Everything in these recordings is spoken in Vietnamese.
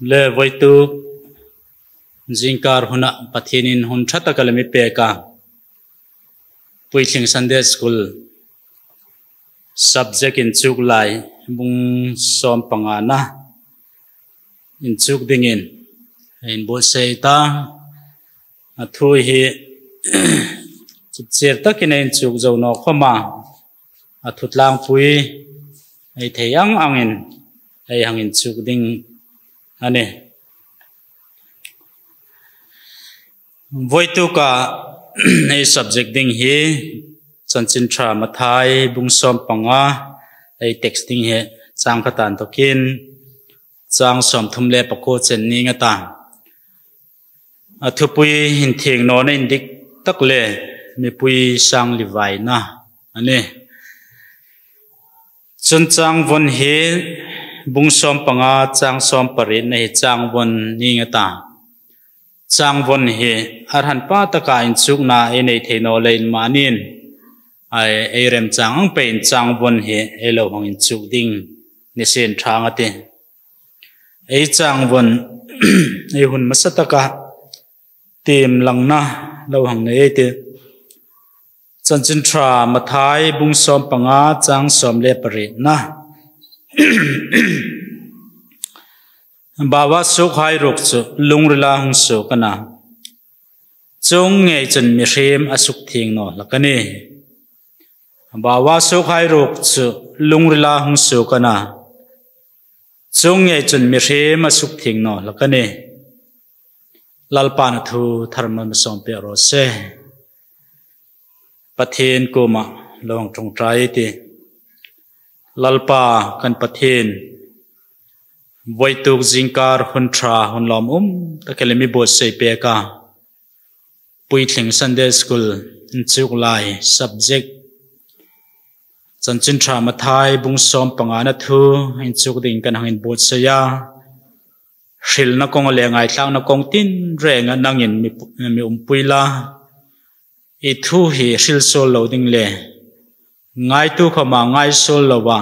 le voi tu jingkar huna pathinin hun thata kalami peka puiling Sunday school subject in chuk lai bung som pangana in chuk dingin in bo sei ta athui hi cher takin in chuk zo no khoma athutlang pui ai theyang angin ai hangin chuk ding ane voi tu ka ai subject ding hi chanchin tha mathai bung som panga ai texting he chang khatan to kin chang som thumle pako chen ni nga ta athupui hin theng no na indik takle mi pui sang livai na ane chun chang von he bung som panga chang som parin nei chang von ni nga ta chang von he arhan pa ta ka in chuk na e nei theno lein manin ai rem chang pen chang von he elo hong in chuk ding ni sen thang ate ei chang von ei hun masataka tim lang na lo hang nei te chanchin thra mathai bung som panga chang som le pare na bawa suk hai rok chu lungrila hung su kana chung nge chen mi rem asuk thing no lakani bawa suk hai rok chu lungrila hung su kana chung nge chen mi rem asuk thing no lakani lalpan thu tharma som pe ro se pathen koma long trong trai ti lalpa kan pathen voi tuk jingkar hun thra hun lom takelemi bo sei pe ka puitling Sunday school in chuk lai subject chanchin thra mathai bung som pangana thu in chuk ding kan hangin bo seya hril na kong le ngai thlang na kong tin renga nangin mi puila I thu hi hril sol loading le ngai tu khama ngai sol lowa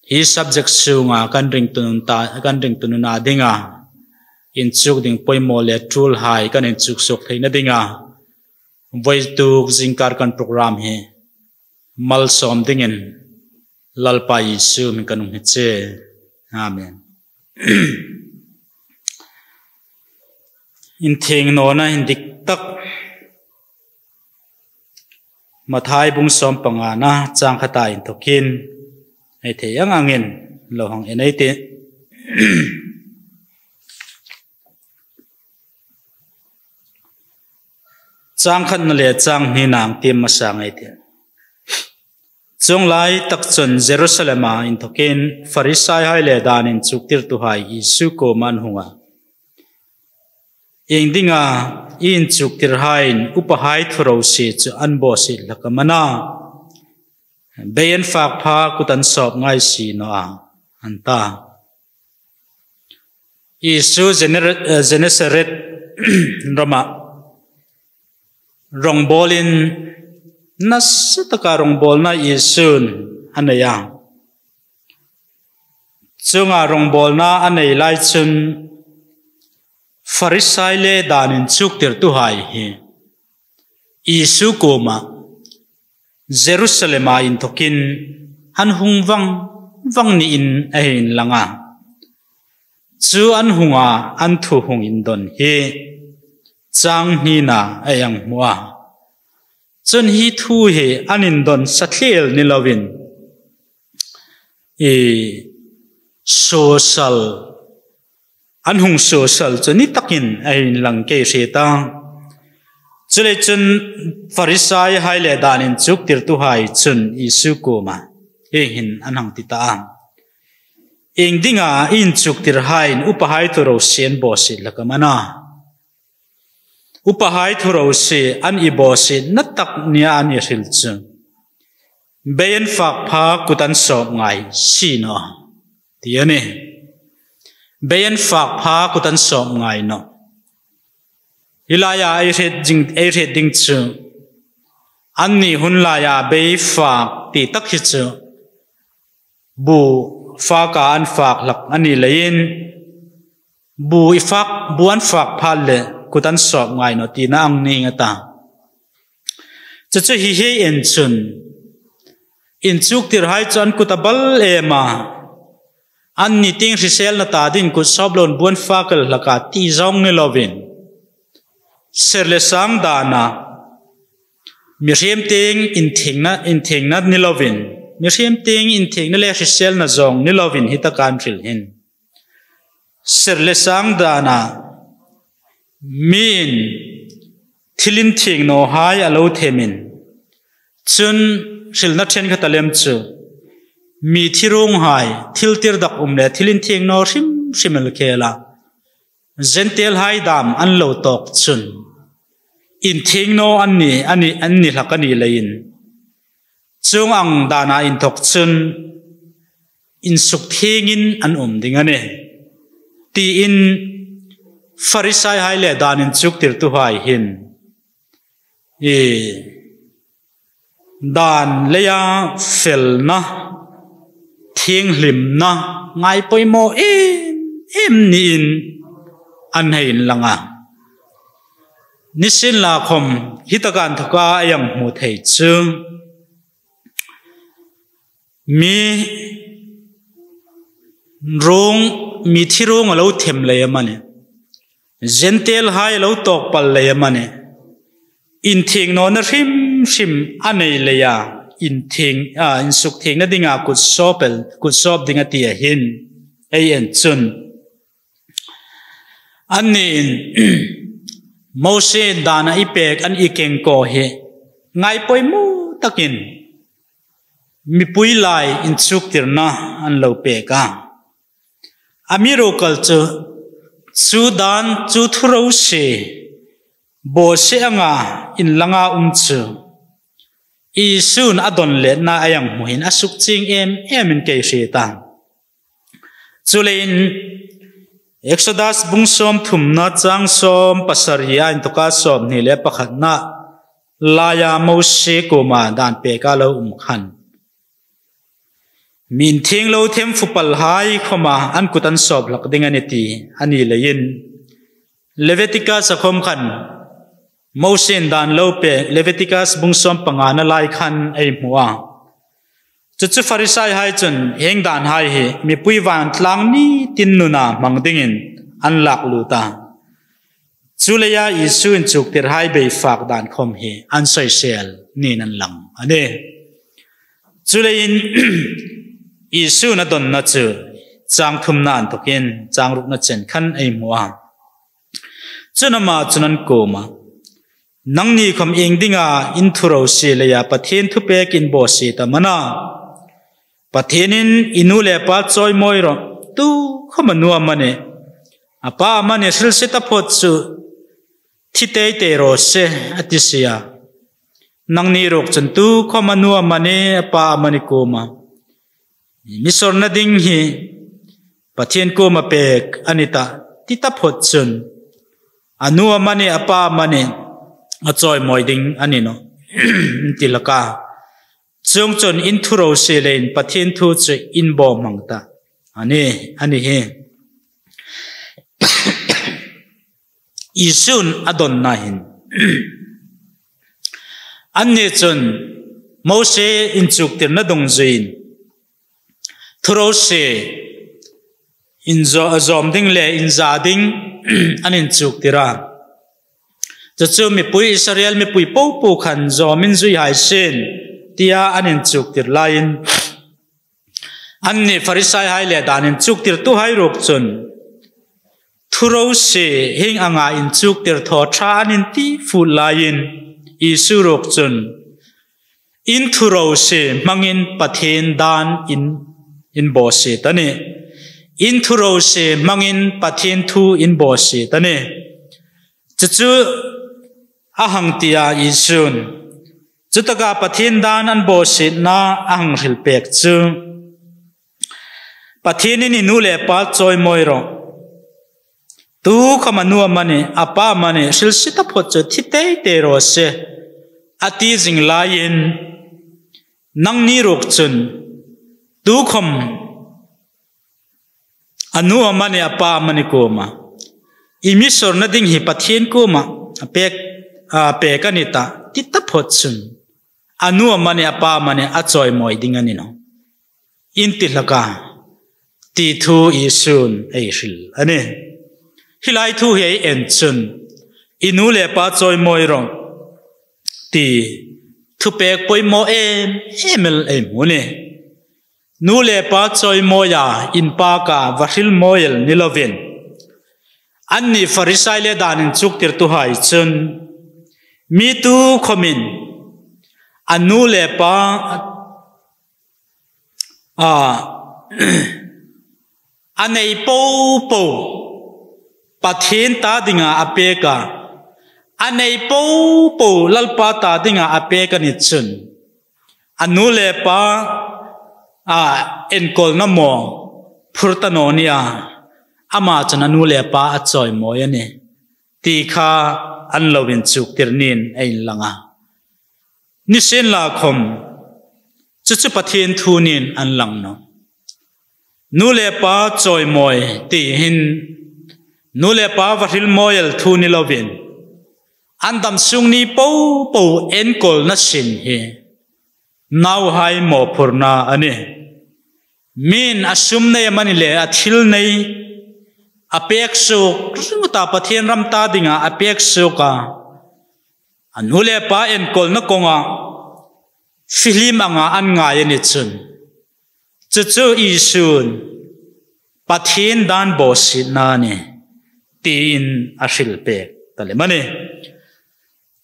hi subject sunga kan ring tunun na dinga in chuk ding poimo le tool hai kan in chuk sok theina dinga voi tu jingkar kan program he mal som dingin lalpa Yesu min kanum he che amen in theng no na in dik tak mathai bung som pangana chang khata in thokin ai the yang angin lo hang enai te chang khan le chang ni nang tim ma sang ai te chung lai tak chun Jerusalem in thokin Pharisai hai le dan in chuktir tu hai Yesu ko man hunga ing dinga in chuktir hain upahai thuro si chu anbo si lakamana beyen fak pha kutan sop ngai si no anta Yesu Genesaret rama rongbolin nasataka rongbol na Yesu anaya chunga rongbol na anei lai chun Pharisai le danin chuktir tu hai hi Yesu koma Jerusalem in thokin han hung wang ni in ahin langa chu an hunga an thu hung in don hi chang ni na ayang muwa chun hi thu he anin don sathlel ni lovin social an hung social chuni takin ahin lang ke reta chule chun Pharisai hai le danin chuktir tu hai chun Yesu koma hin anang tita ing dinga in chuktir hain upahai thuro sen bosi lakamana upahai thuro se an ibosi natak nia an iril chu beyen fak pha kutan sop ngai sino tiane beyen fak pha kutan sop ngai no ilaya ai red ding chu anni hun la ya be fak ti tak hi chu bu fa ka an fak lak ani lein bu ifak buan fak phal le kutan sop ngai no ti na ang ni ngata chu hi en chun in chuk tir hai chan kutabal ema an ni ting risel na ta din ku soblon buan fakal laka ti zong ni lovin serle sang dana mi rem ting in thing na ni lovin mi rem ting in thing na le risel na zong ni lovin hita kan ril hin serle sang dana min thilin thing no hai alo themin chun silna then khatalem chu mi thirung hai thil tir dak le thilin thing no sim simel khela zentel hai dam an lo tok chun in thing no ani hlakani lein chung ang dana in thok chun in suk thengin an dingane ti in farisai hai le dan in chuk tir tu hai hin dan leya fel na thieng hlim na ngai poimo em ni in an hein langa nisin la khom hitakan thoka ayang mu thei chu mi thirong alo them le mane zentel hai lo tok pal le mane in thing no na sim anei leya in thing in suk thing na dinga kut sop dinga ti hin ai en chun anni in Mose dana ipek an ikeng ko he ngai poimu takin mi pui lai in chuk tirna an lo peka amiro culture sudan chu thuro se bo se anga in langa chu isun adon le na ayang muhin asuk ching em in ke se ta chulein Exodus bungsom thumna chang som pasaria in toka som ni le pakhat na laya Mose ko ma dan pe ka lo khan min thing lo them fupal hai khoma an kutan sob lak ding ani ti ani lein Leviticus akhom khan Mose dan lo pe Leviticus bungsom pangana lai khan ei muwa chu farisai hai chun heng dan hai he mi pui wan tlang ni tin nu na mangdingin an lak lu ta chuleya isu in chuk tir hai be fak dan khom he an soi sel ni nan lang ane chulein isu na don na chu chang thum nan tokin chang ruk na chen khan ei muwa chunama chunan ko ma nangni khom engdinga in thuro se leya pathen thu pek in bo se ta mana pathenin inule pa choi moiro tu khomanu amane apa amane sil seta phot chu thitei te ro se atisia nangni rok chan tu khomanu amane apa amani koma misor na ding hi pathen ko ma pek anita tita phot chun anu amane apa amane a choi moi ding ani no tilaka chung chon in thuro se lein pathen thu che in bo mangta ani he isun adon na hin anne chon Mose in chuk tir na dong zuin thuro se in zom ding le in za ding anin chuk tira chu mi pui Israel mi pui po khan zomin zui hai sen tia anin chuk tir lain anni farisai hai le danin chuk tir tu hai rok chun thuro se heng anga in chuk tir tho tha anin ti fu lain isu rok chun in thuro se mangin pathen dan in bo se tane in thuro se mangin pathen thu in bo se tane chu ahang tia isun chutaka pathen dan an bo se na ahang ril pek chu pathen ni nu le pa choi moiro tu khamanu mane apa mane sil sita phot chu thitei te ro se ati jing lain nang ni rok chun tu khom anu amani apa mani koma imisor na ding hi pathian koma pek anita titaphot chun anu amani apa mani achoi moi ding ani no inti laka ti thu isun ei hril ani hilai thu hei en chun inu le pa choi moi rong ti thu pek poi mo emel mune nu le pa choi mo ya in pa ka varil moel nilovin anni farisai le danin chuk tir tu hai chun mi tu khomin anu le pa anei po pathin ta dinga apeka anei po lalpa ta dinga apeka ni chun anu le pa enkol na mo phurtanonia ama chana nu le pa achoi moyane ti kha anlovin chuk tirnin ein langa nisen la khom chu pathin thunin an lang no nu le pa choi moi ti hin nu le pa varil moel thuni lovin andam sungni po enkol na sin he now hai mo phurna ani min asum nei mani le athil nei apek su ta pathian ram ta dinga apek su ka anule pa enkol na konga film anga an nga yani chun chu isun pathian dan bosi na ni tin ashil pek tale mani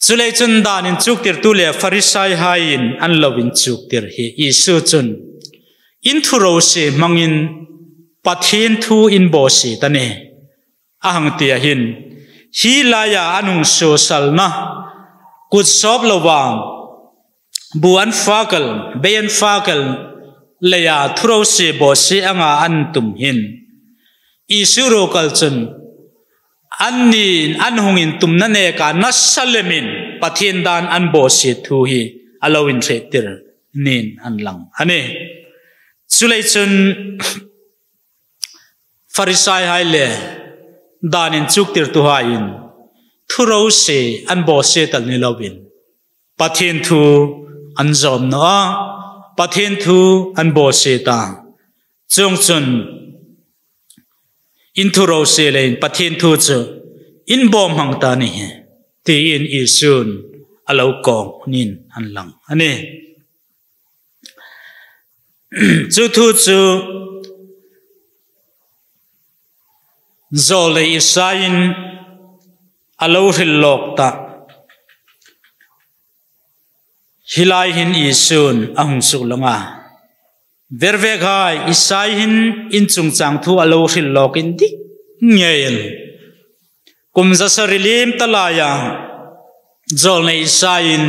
chulei chun dan in chuk tir tu le farisai hain an lovin chuk tir hi isu chun in thuro se mangin pathin thu in bosi tane ahang tia hin hi laya anung so salna kut sob lowang buan fakal beyan fakal leya thuro se bosi anga an tum hin isu ro kal chun annin anhungin tumna ne ka nasalemin pathin dan an bosi thu hi alowin thetir nin an lang ane chulei chun farisai haile danin chuktir tu hain thuro se an bosi tal ni lovin pathin thu an zom na pathin thu an bosi ta chung chun in thuro se lein pathin thu chu in bom hang ta ni ti in isun alo kong nin an lang ane chu thu chu zole isain alo hillok ta hilai hin isun ahung su langa verve gai isai hin in chung chang thu alo hillok in di ngel kumza sarilim talaya zole isain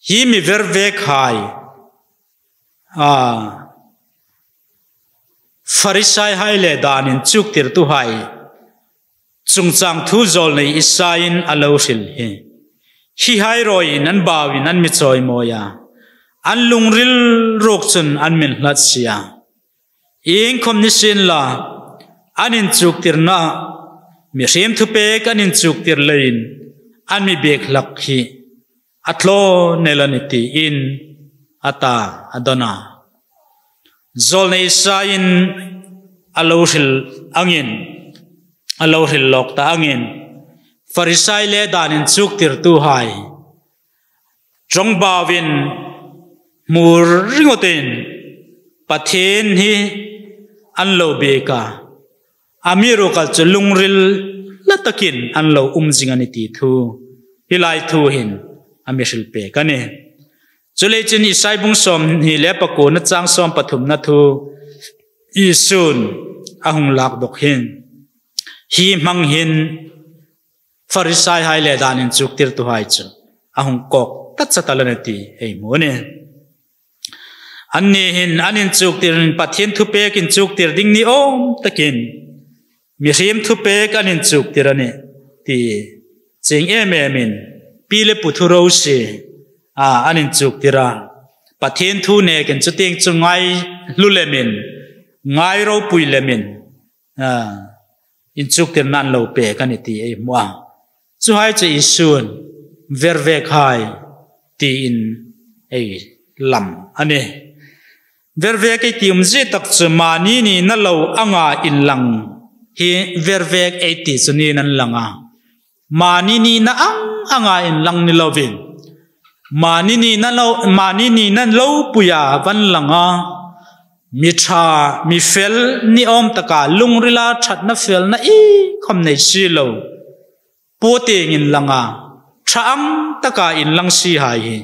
hi mi verve khai farisai haile danin chuk tir tu hai chungchang thu zol nei isain alo hril hi hai roi nan bawi nan mi choi moya an lungril rok chun an min hlat sia ing khom ni sin la anin chuk tir na mi rem thu pe kanin chuk tir lein an mi bek lak hi atlo nelaniti in ata adona zol nei sain alohril angin alohril lok ta angin farisai le danin chuk tir tu hai jong bawin mur ringotin pathin hi anlo beka amiro kal chulungril latakin anlo umjingani ti thu hilai thu hin amishil pe kane chulei chin isai bung som hi le pako na chang som pathum na thu isun ahung lak dok hin hi mang hin farisai hai le danin chuk tir tu hai chu ahung kok tat chatalanati ei mone anni hin anin chuk tir pathin thu pe kin chuk tir ding ni om takin mi rem thu pe kanin chuk tir ani ti cheng emin pile puthuro se anin chuk tira pathin thu ne ken chuting chungai lulemin ngai ro puilemin in chuk tir nan lo pe kan ti ei mua chu hai che isun verve khai ti in ei lam ane verve ke ti umje tak chu mani ni na lo anga in lang hi verve ei ti chu ni nan langa mani ni na anga in lang ni lovin mani ni na lo puya van langa mi tha mi fel ni om taka lungrila that na fel na i khom nei si lo pote ngin langa thang taka in lang si hai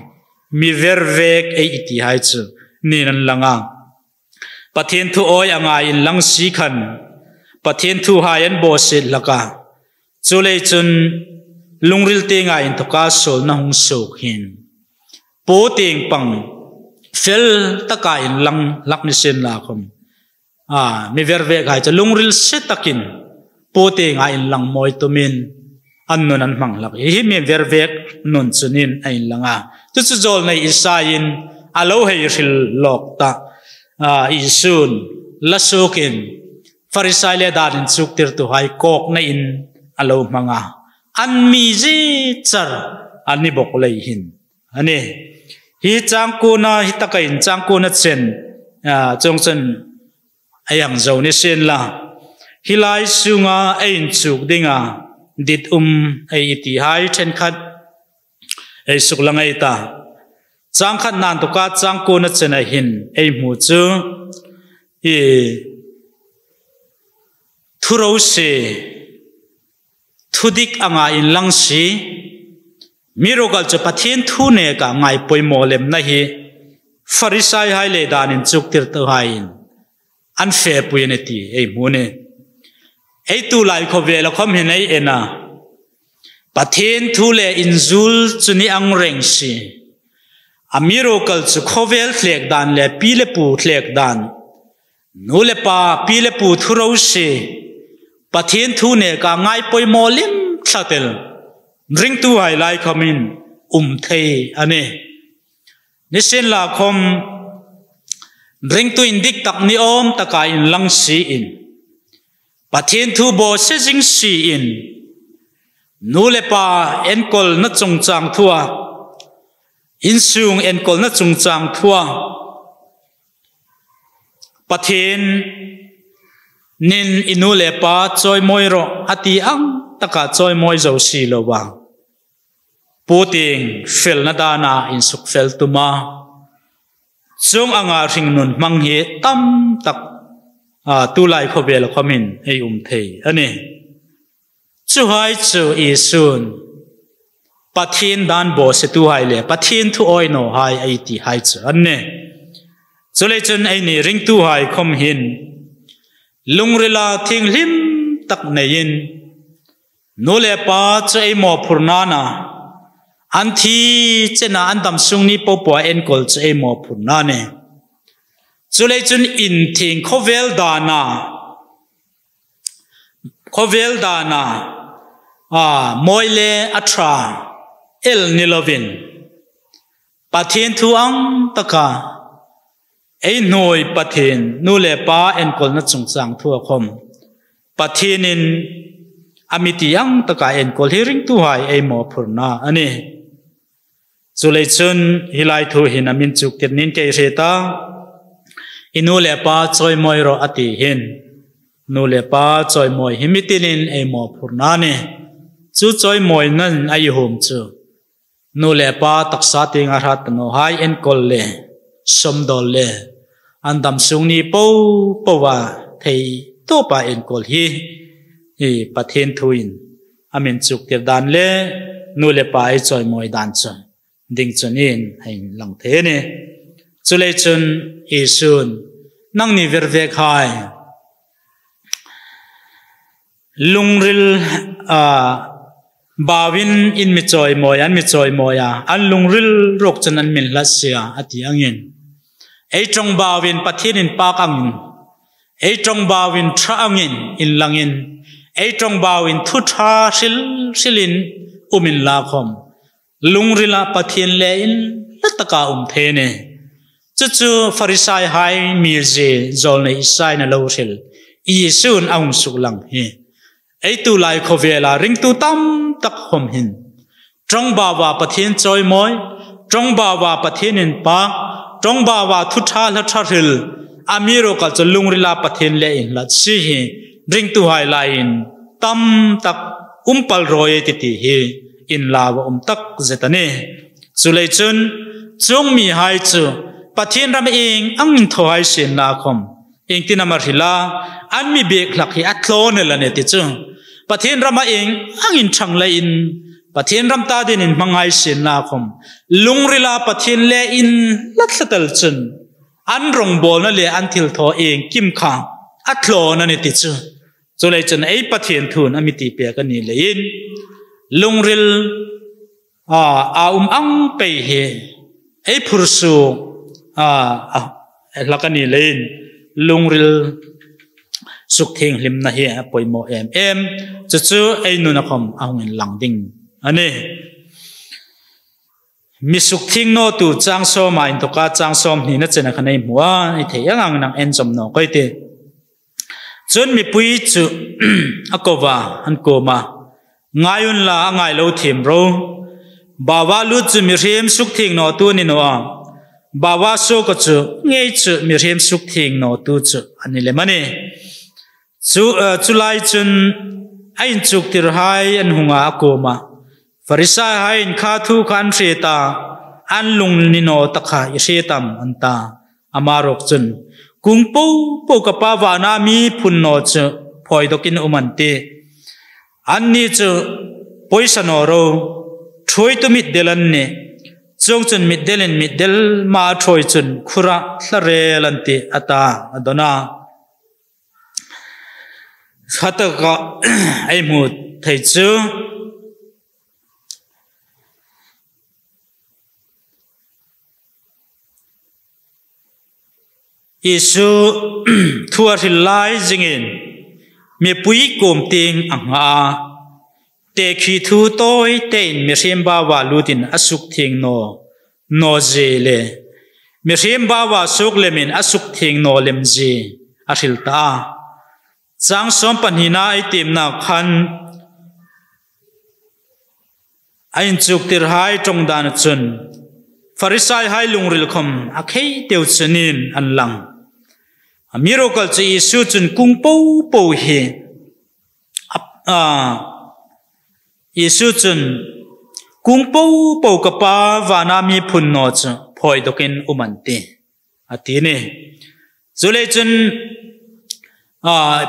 mi vervek ei iti hai chu ni nan langa pathen thu oi anga in lang si khan pathen thu hayan bo se laka chule chun lungril te nga in thoka sol na hung sok hin poteng pang fel taka in lang lakni sen la khom mi verve gai cha lungril se takin pote nga in lang moi to min annon an mang lak hi mi verve non chunin ain langa chu chu jol nei isain alo hei ril lok ta isun lasukin farisai le darin chuk tir tu hai kok na in alo manga an mi ji char ani bok lei hin ani hi changku na hi takain changku na chen chongchen ayang zo ni sen la hilai sunga ein chuk dinga dit ei ti hai then khat ei suklangai ta chang khat nan to ka changku na chen a hin ei mu chu hi thuro se thudik anga in lang si mirogal cho pathin thu ne ka ngai poimo lem na hi farisai hai le dan in chuk tir to hain an fe puineti ei mune ei tu lai kho ve la khom he nei ena pathin thu le inzul chuni ang reng si a mirogal chu khovel thlek dan le pile pu thlek dan nu le pa pile pu thu ro si pathin thu ne ka ngai poimo lem thlatel ring tu hai lai khamin thei ane nisen la khom ring tu indik tak ni om taka in lang si in pathin thu bo se jing si in nu le pa enkol na chung chang thua in sung enkol na chung chang thua pathin nin inu le pa choi moi ro ati ang taka choi moi zo si lo wa puting fel na dana in suk fel tuma chung anga ring nun mang hi tam tak tu lai kho bel khomin ei thei ani chu hai chu isun pathin dan bo se tu hai le pathin thu oi no hai ai ti hai chu anne chule chun ei ni ring tu hai khom hin lungrila thing lim tak nein nole pa chu ei mo phurnana an thi chena an dam sung ni po po en kol che mo phurna ne chule chun in thing khovel dana moile atra el nilovin pathin thu ang taka ei noi pathin nu le pa en kol na chung chang thu khom pathinin amitiang taka en kol hiring tu hai ei mo phurna ani chulei chun hilai thu hin amin chuk tir nin ke reta inu le pa choi moi ro ati hin nu le pa choi moi himitinin ei mo phurna ne chu choi moi nan ai hum chu nu le pa taksa tinga rat no hai en kol le som dol le andam sung ni po wa thei to pa en kol hi pathin thuin amin chuk tir dan le nu le pa ai choi moi dan chu ding chunin hein lang the ne chule chun isun nang ni verve khai lungril bawin in mi choi moya an lungril rok chan an min la sia ati angin ei trong bawin pathin in pa kangin ei trong bawin tha angin in langin ei trong bawin thu tha silin umin la khom lungrila pathin le in lataka the ne chu farisai hai mirje zol nei sai na lo ril isun aung suk lang hi ei tu lai khovela ring tu tam tak hom hin trong bawa pathin choi moi trong bawa pathin in pa trong bawa thu tha la tharil amiro ka chalungrila pathin le in la si hi ring tu hai lain tam tak umpal roye ti hi in lawa tak zetane chulei chun chung mi hai chu pathin ram ing ang thoi sin la khom ing tinamar hila an mi bek lak hi athlon la ne ti chu pathin ram ing ang in thang la in pathin ram ta din in mangai sin la khom lungrila pathin le in latlatal chun an rong bol na le an thil tho ing kim kha athlon na ne ti chu chulei chun ei pathin thun amiti pe ka ni le in lungril a ang pe he ei phursu lakani lein lungril suk thing lim na hi poimo em chu ei nu na khom ahungin langding ani mi suk thing no tu chang so ma in to ka chang som ni na chena khanai muwa i theyang ang nang en som no koi te chun mi pui chu akova an ko ma ngayun la ngai lo thim ro bawa lu chu mi rem suk thing no tu ni no bawa so ko chu ngei chu mi rem suk thing no tu chu ani le mani chu lai chun ain chuk tir hai an hunga ko ma farisa hai in kha thu khan reta an lung ni no takha i retam anta amarok chun kung po ka pa wa na mi phun no chu phoi dokin umante an ni chu poisa no ro thoi tu mit delan ne chung chun mit delen mit del ma thoi chun khura thlare lanti ata adona khata ka ai mu thai chu isu thua hilai jingin me pui kom ting anga te khi thu toy ten me sem ba wa lutin asuk thing no zele me sem ba wa suk lemin asuk thing no lemji athil ta chang som panhina ai tim na khan ain chuk tir hai tong dan chun farisai hai lungril khom akhei teu chunin an lang miracle chi isu chun kung po hi isu chun kung po ka pa wana mi phun no chu phoi dokin umante atine zule chun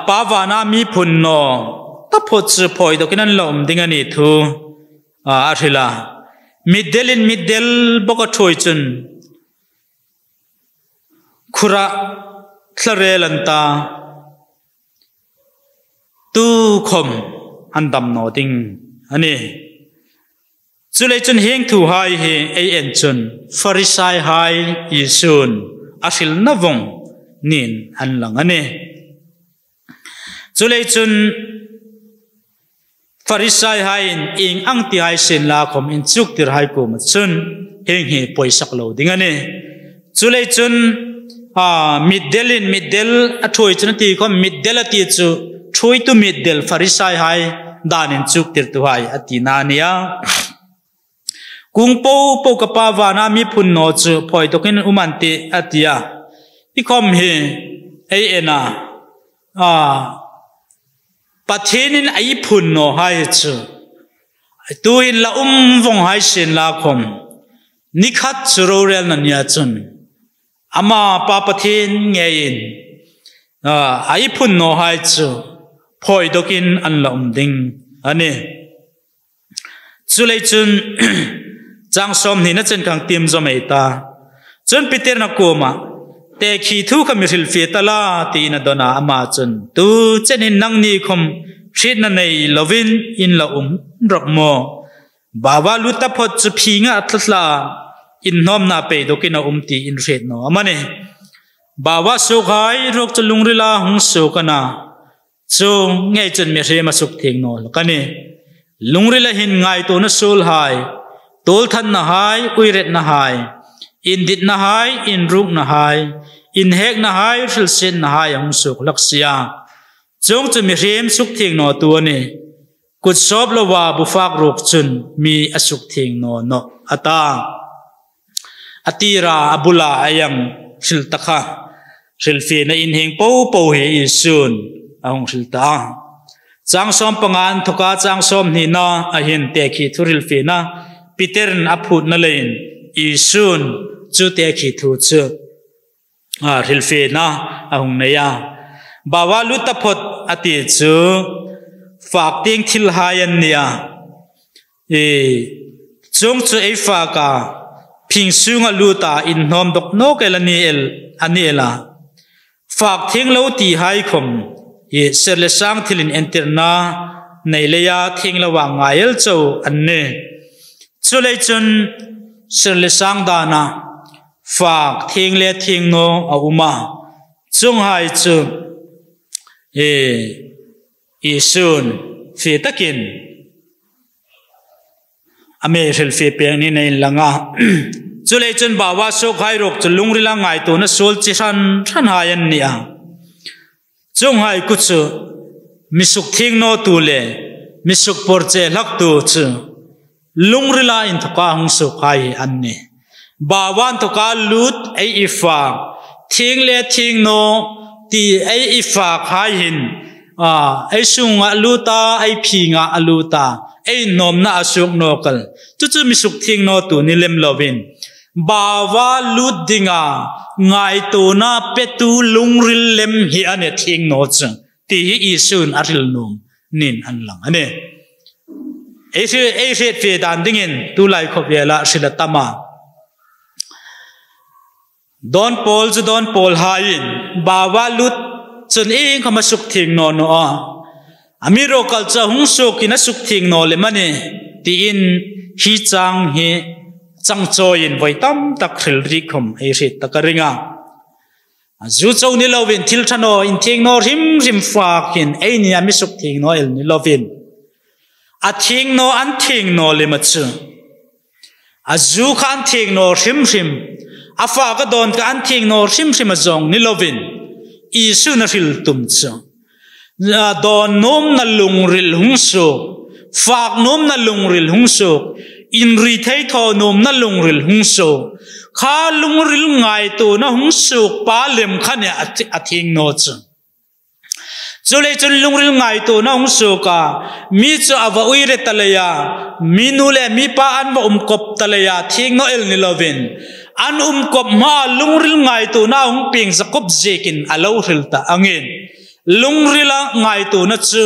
pa wana mi phun no ta pho chu phoi dokin an lom dingani thu athila middel boka thoi chun khura tlarelanta tu khom andam no ding ani chulei chun heng thu hai he ai en chun farisai hai isun asil navong nin an lang ani chulei chun farisai hai ing ang ti hai sin la khom in chuk tir hai ko ma chun heng he poisak lo ding ani chulei chun middel athoi chun ti khom middel ati chu thui tu middel farisai hai danin chuk tir tu hai atina nia kung po ka pa wana mi phun no chu phoi tokin umante atia ti khom he ei ena pathenin ai phun no hai chu tuin la vong hai sin la khom nikhat churo rel na nia chun ama pa pathin ngein ai phun no hai chu phoi dokin an la ding ani chulei chun chang som ni na chen kang tim zo mai ta chun piter na koma te khi thu khamil fe tala ti na dona ama chun tu chenin nang ni khom thrit na nei lovin in la rok mo bawa luta phot chu phinga atla in nom na pe dokin ti in ret no amane bawa so khai rok chalungrila hung so kana so ngai chen me re ma suk thing no kani lungrila hin ngai to na sul hai tol than na hai uiret na hai in dit na hai in ruk na hai in hek na hai ril sen na hai hung suk laksia chung chu mi rem suk thing no tu ni kut sop lo wa bu fak rok chun mi asuk thing no ata atira abula ayang sil takha sil fi na in heng po he isun ahong sil ta chang som pangan thoka chang som ni na a hin te khi thuril fi na pitern aphut na lein isun chu te khi thu chu ril fi na ahong na ya bawa lu ta phot ati chu fak ting thil hayan nia chung chu ei fa ka phing sunga lu ta in nom dok no kelani el aniela fak thing lo ti hai khom ye serle sang thilin enterna neileya thing lo wa ngael cho anne chulei chun serle sang dana fak thing le thing no auma chung hai chu isun fi takin ame rel fi peng ni nei langa chulei chun bawa so khai rok chulung rila ngai to na sol chi than hayan nia chung hai ku chu misuk thing no tu le misuk por che lak tu chu lung rila in thoka hung so khai anne bawan thoka lut ei ifa thing le thing no ti ei ifa khai hin ei sunga luta ei phinga aluta ei nomna asuk nokal chu misuk thing no tu ni lem lovin bawa lut dinga ngai tu na petu lungril lem hi ane thing no chu ti hi isun aril num nin an lang ane ei fe dan dingin tu lai khop yela sila tama don pol hain bawa lut chun ing khama suk thing no amiro culture hung so kina suk thing no le mane ti in hi chang hi chang choin voitam takril ri khom ei ri takaringa zu chau ni lovin thil thano in thing no rim fakin ei ni ami suk thing no el ni lovin a thing no an thing no le machu a zu khan thing no rim a fa ka don ka an thing no rim azong ni lovin isu na ril tum chu don nom na lungril hung so fak nom na lungril hung so in ri thei tho nom na lungril hung so kha lungril ngai to na hung so pa lem khane athing no chu chule chun lungril ngai to na hung so ka mi chu awa uire talaya minule mi pa an ma kop talaya thing no el ni lovin an kop ma lungril ngai to na hung ping zakop jekin alo rilta angin lungrila ngai to na chu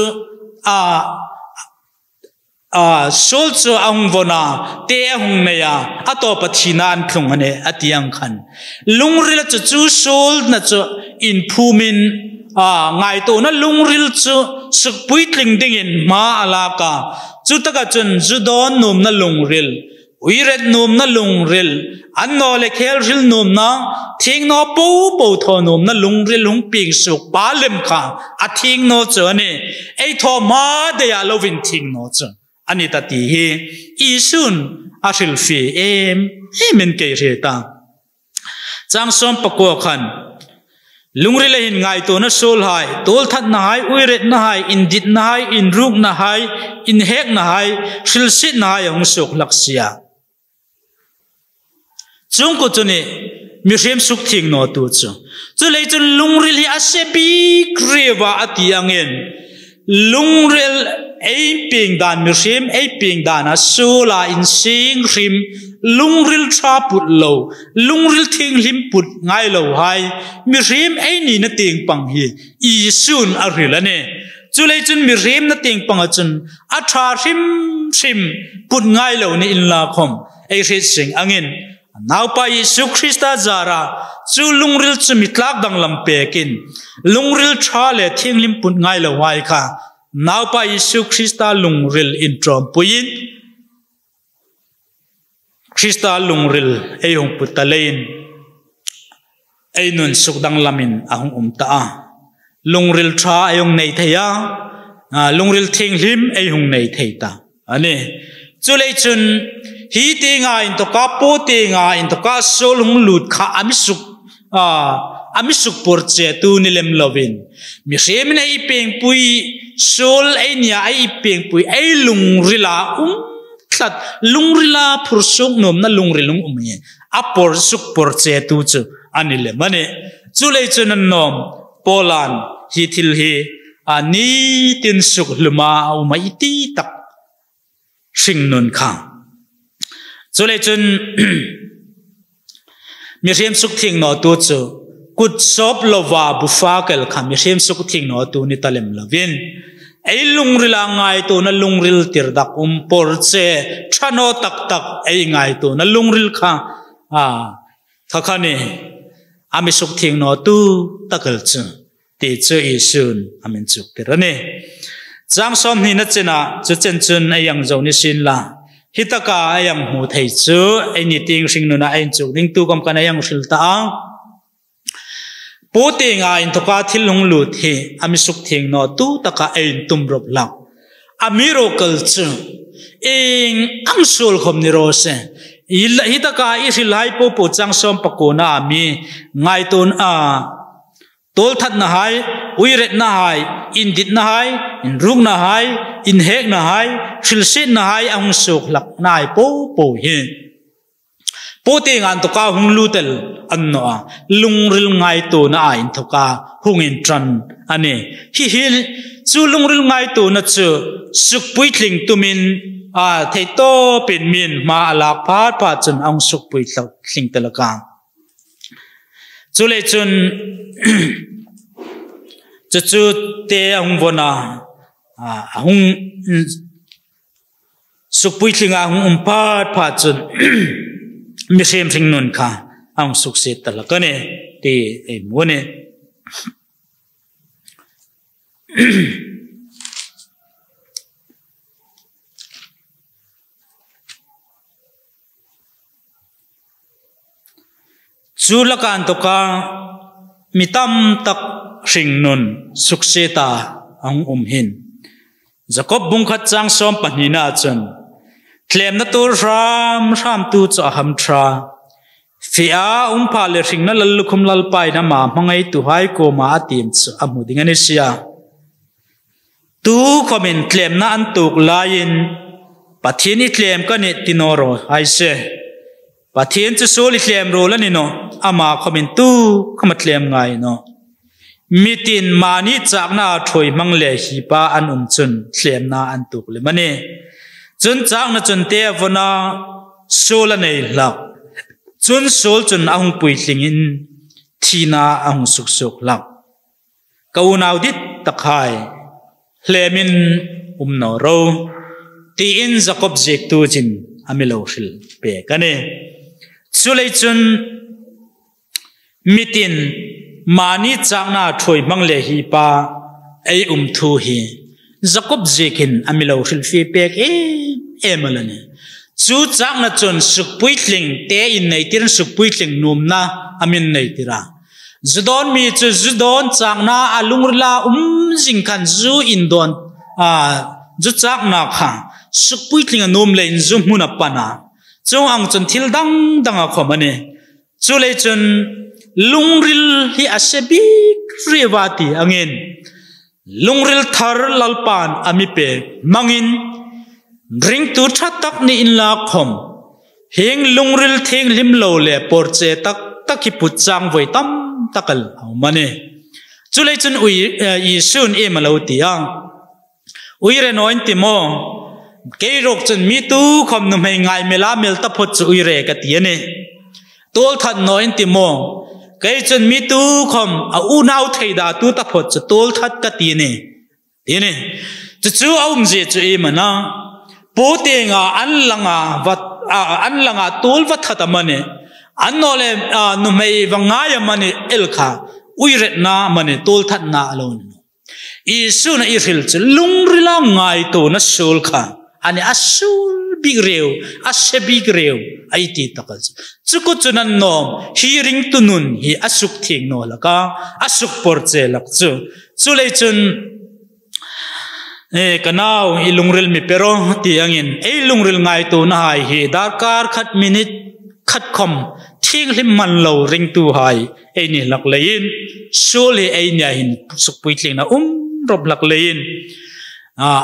sol chu ang vona te hung meya ato pathina an thlung ane atiang khan lungrila chu sol na chu in phumin ngai to na lungril chu suk puitling dingin ma alaka chu taka chun judon nom na lungril uiret nom na lungril anno le khel ril nom na thing no po tho nom na lungril hung ping suk palem kha athing no chane ei tho ma de ya lovin thing no chu ani ta ti hi isun ashil fi men ke reta chang som pako khan lungril hin ngai to na sol hai tol that na hai uiret na hai indit na hai inruk na hai in hek na hai shil sit na hai hung suk laksia chung ko chune mi rem suk thing no tu chu lei chun lungril hi ase bi krewa ati angen lungril ei ping dan mi rem ei ping dan asula in sing rim lungril tha put lo lungril thing lim put ngai lo hai mi rem ei ni na ting pang hi I sun arilane chu lei chun mi rem na ting pang chun a tha rim put ngai lo ni in la khom ei ri sing angen now pa Yesu Christa zara chu lungril chu mitlak dang lam pekin lungril tha le thing lim put ngai lo wai kha now pa Yesu Christa lungril in trom puin Christa lungril ei hong putalein ei nun suk dang lamin ahong ta lungril tha ayong nei theya lungril thing lim ei hong nei theita ani chu lei chun hi te nga in to ka po te nga in to ka sol hung lut kha ami suk ami sukpor che tu ni lem lovin mi sem na I peng pui sol ai nia ai peng pui ai lung rila thlat lung rila phursuk nom na lung rilung umye apor sukpor che tu chu anile mane chulei chunan nom polan hi thil hi ani tin suk luma umai ti tak sing nun kha chulei chun mi rem suk thing no tu chu kut sop lova bufa kel kha mi rem suk thing no tu ni talem lovin ai lungrila ngai tu na lungril tir dak por che thano tak tak ai ngai tu na lungril kha thakani ami suk thing no tu takal chu ti chu isun amin chuk tirane chang som ni na chena chu chen chun ayang zo ni sin la hitaka ayang hu thei chu ai ni ting sing nu na ain chu ning tu kam kan ayang sil ta pote nga in thoka thilung lu the ami suk thing no tu taka ain tum rop lak amiro kal chu eng ang sul khom ni ro se hitaka isil hai po chang som pakona ami ngai ton tol that na hai uiret na hai indit na hai in rung na hai in hek na hai silsit na hai ang suk lak nai po hi pote ngan to ka hung lutel anno lungril ngai to na in to ka hung in tran ane hi hil chu lungril ngai to na chu suk pui tling tumin thei to pin min ma alak phat pa chun ang suk pui tling telaka chule chun chu te ang vona hung suk pui tlinga hung phat chun mi sem sing nun kha ang suk se talakane te mone chulakan to ka mitam tak sing nun suk se ta ang hin Jacob bung khat chang som panina chun tlem na tur ram tu cha ham tra fia pha le ring na lal khum lal pai na ma mangai tu hai ko ma atim chu amu ding ani sia tu comment tlem na an tuk lain pathini tlem ka ni tinoro ai se pathin chu soli tlem ro la ni no ama comment tu khama tlem ngai no mitin mani chakna thoi mangle hi pa an chun tlem na an tuk le mane chun chang na chun te vona sol nei lak chun sol chun ahung pui hlingin thina ahung suk suk lak kaunau dit takhai hlemin no ro ti in Jacob jek tu jin amilo hil pe kane chulei chun mitin mani changna thoi mangle hi pa ei thu hi Jacob jekin amilo hil fi pek emalane chu changna chon suk puitling te in nei tir suk puitling numna amin nei tira zudon mi chu zudon changna alungrla jing khan zu in don zu chakna kha suk puitling num le in zum huna pana chu ang chon thil dang danga khomane chu le chon lungril hi asebik rewati angin lungril thar lalpan ami pe mangin ring tu thatak ni in la khom heng lungril theng lim lo le porche tak taki puchang voi tam takal mane chulei chun i sun e malo tia uire noin timo ke rok chun mi tu khom nu mai ngai mela mel ta phot chu uire ka tiane tol that noin timo ke chun mi tu khom a u nau theida tu ta phot chu tol that ka tiane tiane chu aum je chu e mana pote nga anlanga tol va thatamane annole nu mai wangaya mane elkha uiret na mane tol that na alone isu na iril chu lungrila ngai to na sul kha ani asul big reu ase big reu aiti takal chuku chunan nom hearing tunun hi asuk thing no laka asuk porche lak chu chulei chun kanao ilungril mi pero ti angin lungril ngai to na hai hi darkar khat minute khat khom thing lim man lo ring tu hai ai ni lak lein sole ai nya hin suk puitling na rob lak lein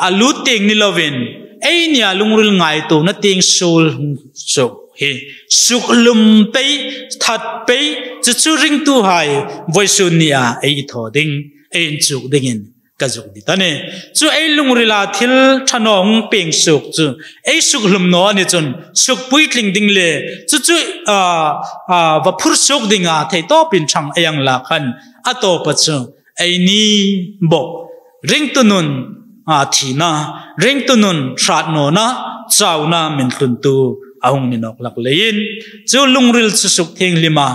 alu ting ni lovin ai nya lungril ngai to na ting sol so he suk lum pe that pe chu ring tu hai voisunia ai tho ding ai chuk dingin kazuk ditane chu ai lungrila thil thanong peng suk chu ai suk lum no ani chun suk puitling ding le chu va phur suk dinga thei to pin thang ayang la khan ato pa chu ai ni bok ring tunun thina ring tunun thrat no na chauna min tlun tu ahung ni nok lak lein chu lungril chu suk theng lima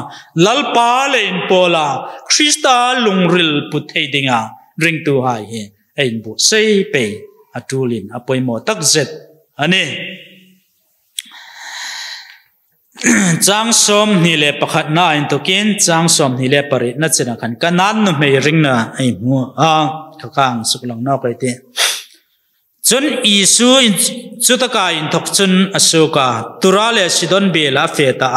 lalpa lein pola krista lungril puthei dinga ring tu hai he ein bu sei pe atulin apoi mo tak zet ani chang som ni le pakhat na in to kin chang som ni le pari na chena khan kanan no mei ring na ai mu khakang suklang na kai te chun isu in chutaka in thok chun asoka turale sidon bela feta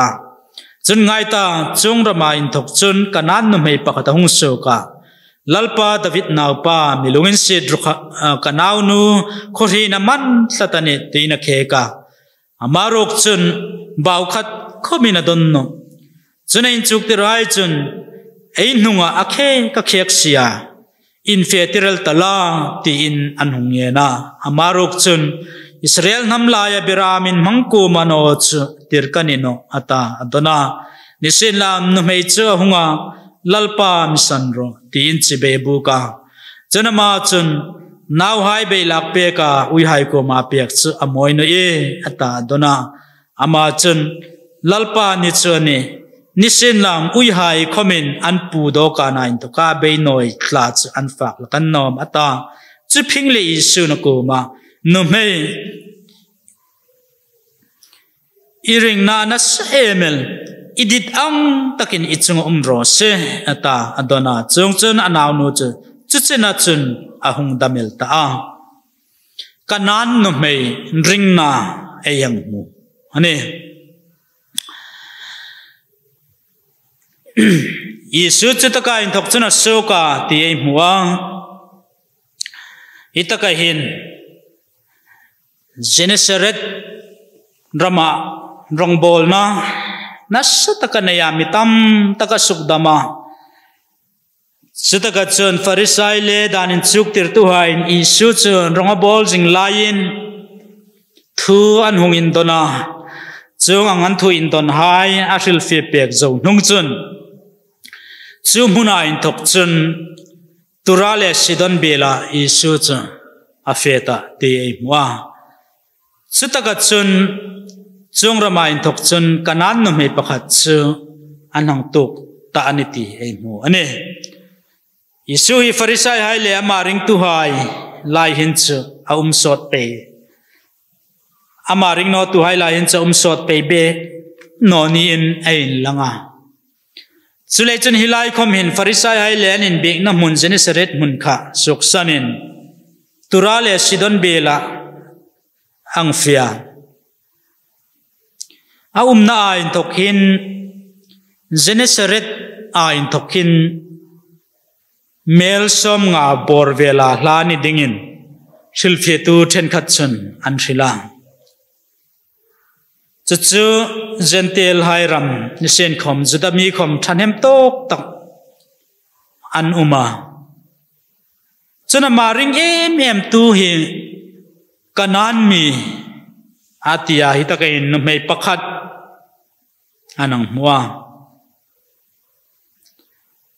chun ngai ta chung rama in thok chun kanan no mei pakhat hung soka lalpa David naupa milungin si drukha kanaw nu khori na man satane tina kheka amarok chun baukhat khomina donno chunain chukti rai chun ein hunga akhe ka khek sia in federal tala ti in anhungena amarok chun Israel namlaya biramin mangku mano chu tirkanino ata adona nisinlam nu mei chu hunga lalpa misanro tin chibe buka chanama chun naw hai be lak pe ka ui hai ko ma pek chu amoi no e ata dona ama chun lalpa ni chune nisin lam ui hai khomin an pu do ka na in to ka be noi tla chu an fak kan nom ata chu phing le isu na ko ma no me iring na na emel idit ang takin ichung ro se ata adona chung chun anaw nu chu chuchena chun ahung damel ta kanan no mei ring na ayang mu ane isu chutaka in thok chuna soka ti ei muwa itaka hin Genesaret drama rongbol na nasa taka nayamitam taka sukdama sutaka chun farisai le danin chuk tirtuhain isu chun rongabol jing lain thu an hung in dona chung angan thu in don hai ashil fi pek zo nung chun chu muna in thok chun turale sidon bela isu chun afeta te mwa sutaka chun chung rama in thok chun kanan no me pakhat chu anang tuk ta aniti ei mu ane isu hi farisai hai le amaring tu hai lai hin chu sot pe amaring no tu hai lai hin chu sot pe be no ni in ein langa chule chun hilai khom hin farisai hai le in bek na mun Genesaret mun kha suksanin turale sidon bela ang fia na in thokhin Genesaret in thokhin mel som nga borvela hlani dingin silfetu then khatchun an thila chu gentel hairam nisen khom judami khom thanem tok tak an uma chuna maring em tu hi kanan mi atia hitakin numay pakhat anang muwa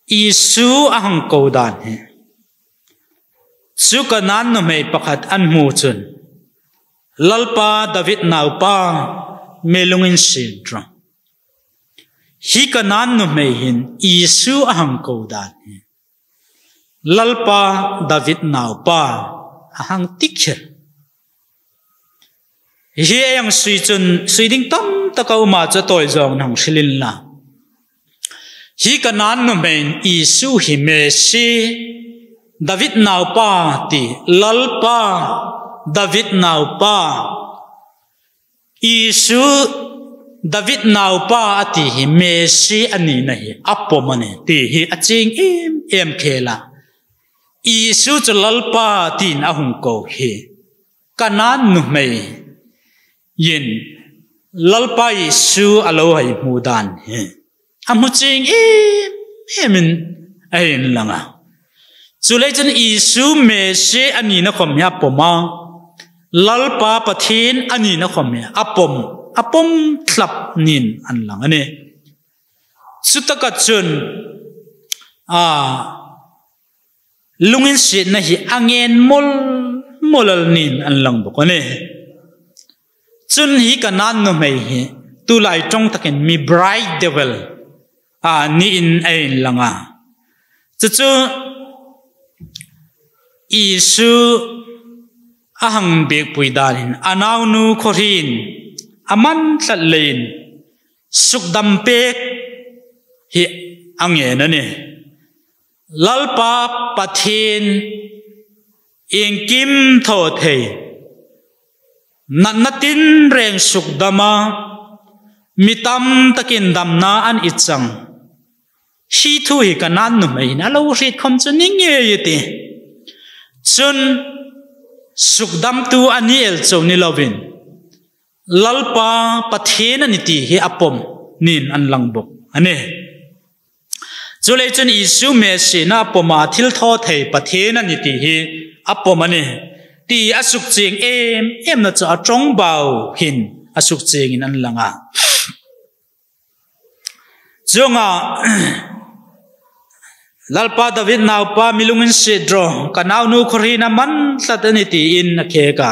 isu ahang kaudan he su kanan numay pakhat an mu chun lalpa David naupa melungin sidra hi kanan numay hin isu ahang kaudan he lalpa David naupa ahang tikhir hi ang sui chun sui ding tam taka uma cha toy jong nang silin la hi kanan no men isu hi me si David naupa ti lalpa David naupa isu David nào pa ati hi Messi ani na hi apomane ti hi aching em khela Isu chalalpa tin ahung ko hi kanan nu mai yin lalpa Isu alo hai mudan hi amuching emin ain langa chulai chan Isu Messi ani na khomya poma lalpa pathin ani na khomya apom thlap nin an lang ane sutaka chun lungin sit na hi angen molal nin an lang bok ane chun hi kanan no mai hi tu lai tong takin mi bright devil ni in ain langa chu Isu ahang bek puidanin anaw nu khorin aman tlatlein sukdam pek hi angen ane lalpa pathin ingkim tho thei natin reng sukdama mitam takin damna an ichang hi thu hi kanan nu mai na lo rit khom chuning nge yete chun sukdam tu ani el choni lovin lalpa pathin ani ti hi apom nin an langbok ane chulei chun Isu Messi na poma thil tho thei pathin ani ti hi apom ane ti asuk ching em na cha chong bau hin asuk ching in an langa zonga lalpa David naw pa milungin sidro kanaw nu khorina man tlat ani ti in na kheka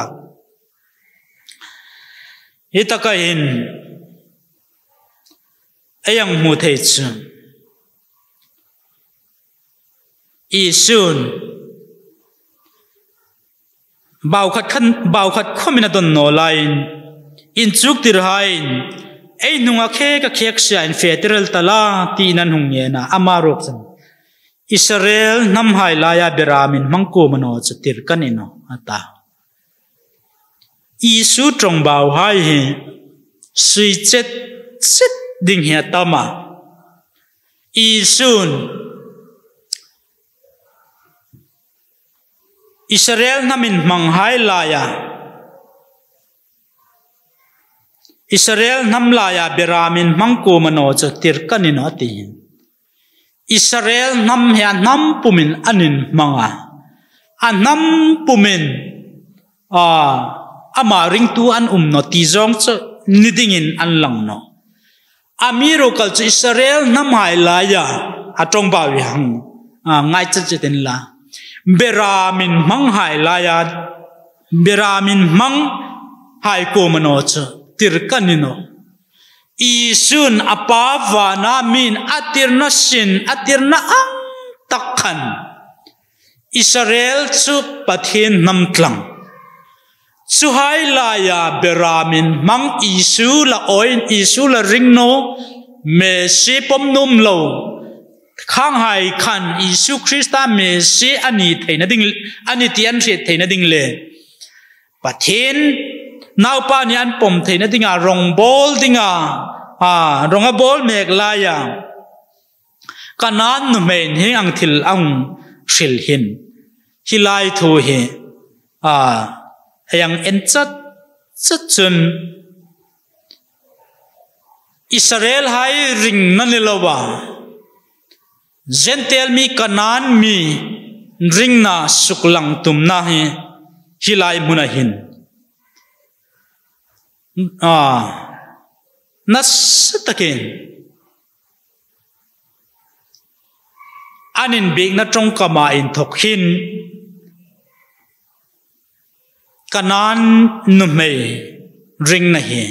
hitaka in ayang mu thei chu Isun bau khat khomina don no line in chuk tir hain ei nunga khe ka khek sia in federal tala ti nan hung ye na amarok chan Israel nam hai laya beramin mangko mano chatir kanino ata Isu trong bau hai he sui chet ding he tama Isun Israel namin manghai laya Israel nam laya beramin mangko mano chatir kanino ati Israel nam he nam pumin anin manga anam pumin ama ring tu an no ti zong cho nidingin an lang no amiro kal chu Israel nam hai laya atong ba wi hang ngai chaten la beramin mang hai laya beramin mang hai ko mano cho tir kanino Isun apava namin atirna sin atirna ang takhan Israel chu pathin namtlang suhai laya beramin mang Isu la oin Isu la ringno Messi pomnum lo khang hai khan Isu Krista Messi ani theina ding ani tian ri theina ding le pathin naw pa ni an pom theina dinga rong bol dinga ronga bol mek laya kanan nu mein hi ang thil ang hril hin hilai thu hi yang en chat chun Israel hai ring nanilawa gentle mi kanan mi ring na suklang tum na hi hilai munahin nasatakin anin big na trong kama in thokhin kanan numei ring na hi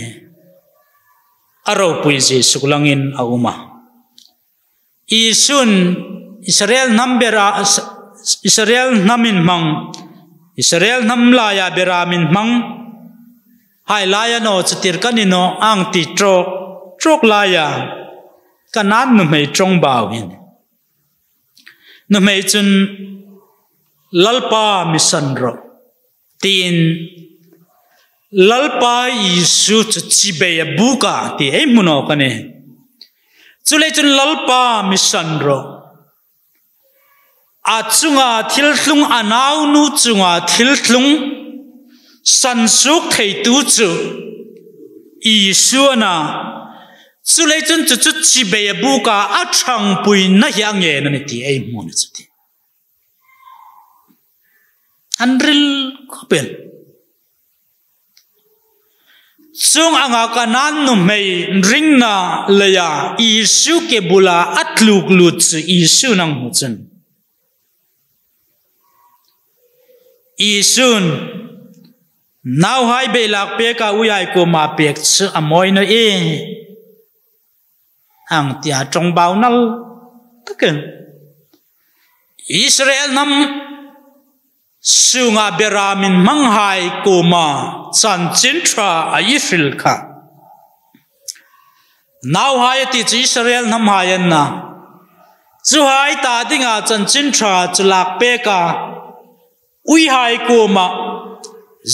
aro puisi suklangin auma Isun Israel nambera Israel namin mang Israel namlaya beramin mang hai laya no chatir kanino ang ti trok laya kanan nu mei trong baw hin nu mei chun lalpa mission ro tin lalpa Isu chi be buka ti ei muno kane chule chun lalpa mission ro achunga thilhlung anau nu chunga thilhlung sansuk theitu chu Isu na chule chun chu chi be buka athang pui na hyang ye na ti ei mun chu ti anril kopel chung anga kanan nu mei ringna leya Isu ke bula atluk lut chu Isu nang hu chun Isun now hai be lak pe ka uyai ko ma pek chu amoi no e ang tia trong bao nal taken Israel nam sunga beramin manghai ko ma chan chin tra a Israel kha now hai ti Israel nam hayan na chu hai ta dinga chan chin tra chu lak pe ka ui hai ko ma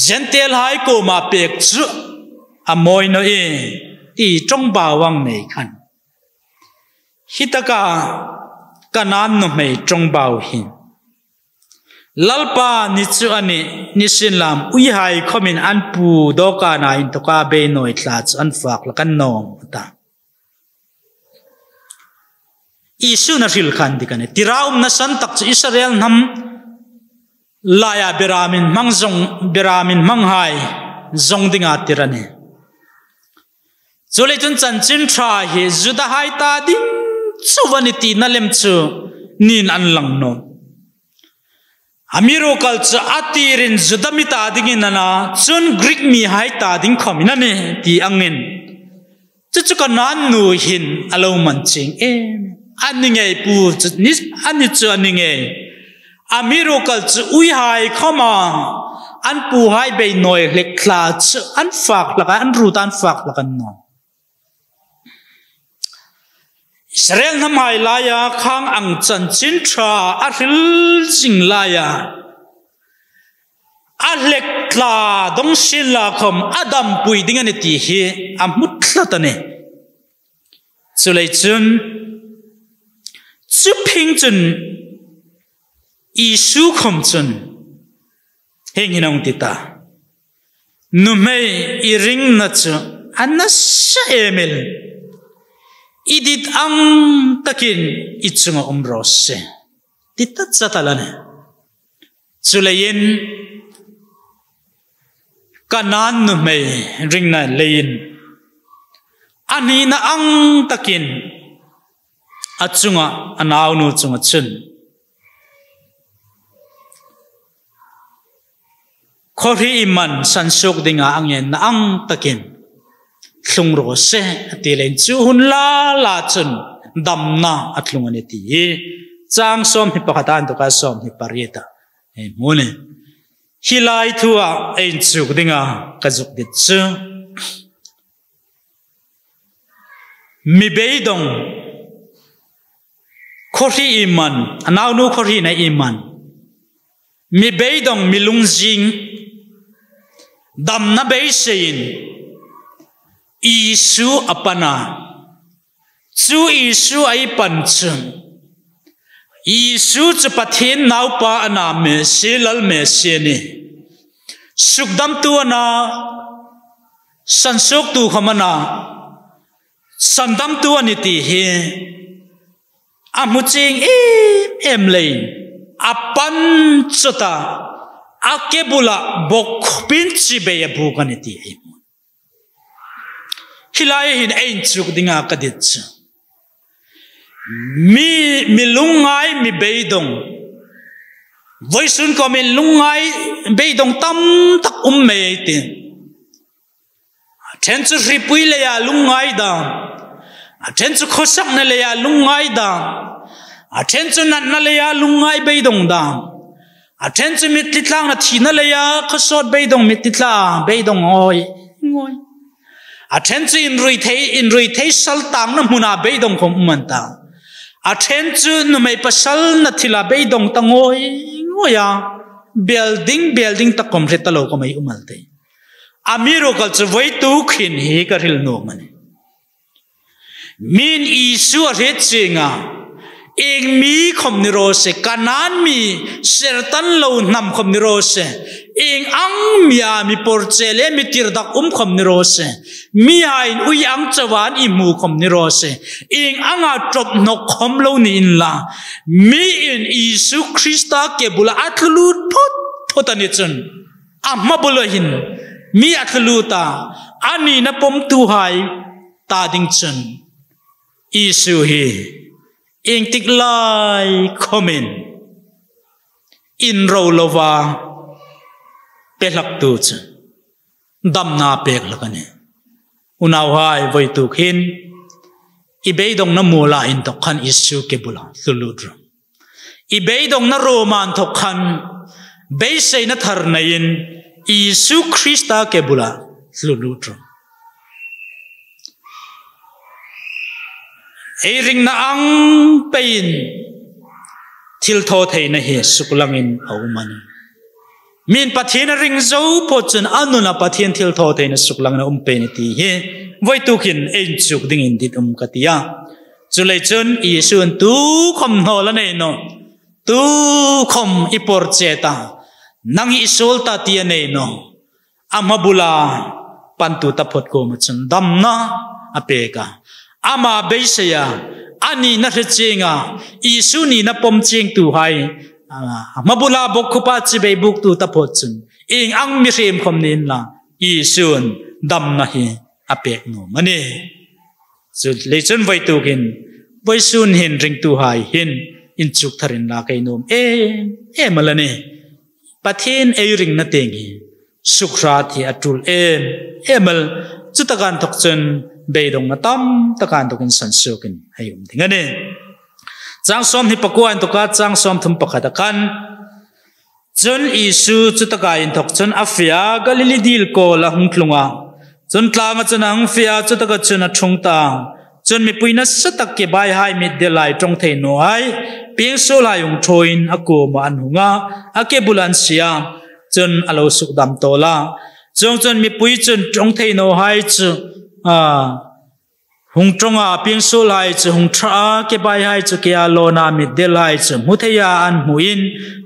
gentle hai ko ma pek chu amoi no e ti trong bawang nei khan hitaka kanan no mei trong baw hin lalpa ni chu ani ni sin lam ui hai khomin an pu do ka na in to ka be noi tla chu an fak la kan nom ta Isu na ril khan dikane tiraum na san tak chu Israel nam laya beramin mangjong beramin manghai zong dinga tirane chole chun chan chin tha hi juda hai ta ding chuwani ti na lem chu nin an lang no amiro kal chu atirin judami ta ding inana chun Greek mi hai ta ding khomina ne ti angin chu ka nan nu hin alo man ching aninge pu ni ani chu aninge amiro kal chu ui hai khoma an pu hai be noi lek kla chu an fak laka an ru tan fak lakan no Israel nam hai laya khang ang chan chin tha a ril jing laya a lek kla dong sin la khom adam pui ding ani ti hi amut thlatane chulei chun chu phing chun Isu khom chun henginong tita numei iring na chu anasha emel idit ang takin ichunga umrose tita chatalane chulayin kanan numei ring na lein ani na ang takin achunga anaw nu chunga chun khori iman sansuk dinga angyen na ang takin thlung ro se atilen chu hun la chun damna atlung ani ti chang som hi pakhatan to ka som hi parieta mone hilai thua ein chuk dinga kazuk dit chu mi beidong khori iman anaw nu khori na iman mi beidong milung jing dam na bei sein Isu apana chu Isu ai pan chung Isu chu pathin nau pa ana me silal me se ni sukdam tu ana sansuk tu khamana sandam tu ani ti he amuching em lein apan chuta akebula bokpin chi be bu kan ti he hilai hin ein chuk dinga kadit mi lungai mi beidong voisun ko mi lungai beidong tam tak me ti chen chu ripui le ya lungai da chen chu khosak na le ya lungai da chen chu nat na le ya lungai beidong da chen chu mit titlang na thina le ya khosot beidong mit titla beidong oi ngoi chen chu in rui thei sal tang na muna beidong khom manta chen chu nu mai pasal na thila beidong ta ngoi ngoya building ta komre ta lo ko mai umalte amiro kal chu voi tu khin hi ka ril no mani min isu a re chinga eng mi khom ni ro se kanan mi sertan lo nam khom ni ro se eng ang mia mi porchele mi tirdak khom ni ro se mi hain ui ang chawan i mu khom ni ro se eng anga trop nok khom lo ni in la mi in isu Krista ke bula atlut phot ani chun amma bulahin mi atluta ani na pom tu hai ta ding chun isu hi ing tik lai comment in ro lova pelak tu chu dam na pek lakane unaw hai voi tu khin ibei dong na mula in to khan isu ke bula suludro ibei dong na roman to khan bei sei na thar na in isu Krista ke bula suludro ei ring na ang pain thil tho thei na he suklangin auman min pathian ring zo pochun anuna pathian thil tho thei na suklang na pe ni ti he voi tu khin ein chuk ding in dit katia chulei chun isun tu khom no la nei no tu khom ipor cheta nang isol ta ti nei no amabula pantu ta phot ko ma chun damna apeka ama beisaya ani na rechenga isu ni na pom cheng tu hai mabula bokhupa chi be buk tu ta phot chun ing ang mi rem khom nin la isun dam na hi apek no mani chu le chun vai tu kin voi sun hin ring tu hai hin in chuk tharin la kai nom e malane pathin e ring na tengi sukra thi atul mal chutakan thok chun beidong na tam takan tokin sansukin hayum tingane chang som hi pakuan to ka chang som thum pakhatakan chun isu chutaka in thok chun afia galili dil ko la hungklunga chun tlanga chun ang fia chutaka chun a thungta chun mi puina satak ke bai hai mi delai tong thei no hai ping so la yung thoin ako ma anhunga ake bulan sia chun alo sukdam tola chun mi pui chun tong thei no hai chu hung tronga ping so lai chu hung tra ke bai hai chu ke alona mi de lai chu muthaya an muin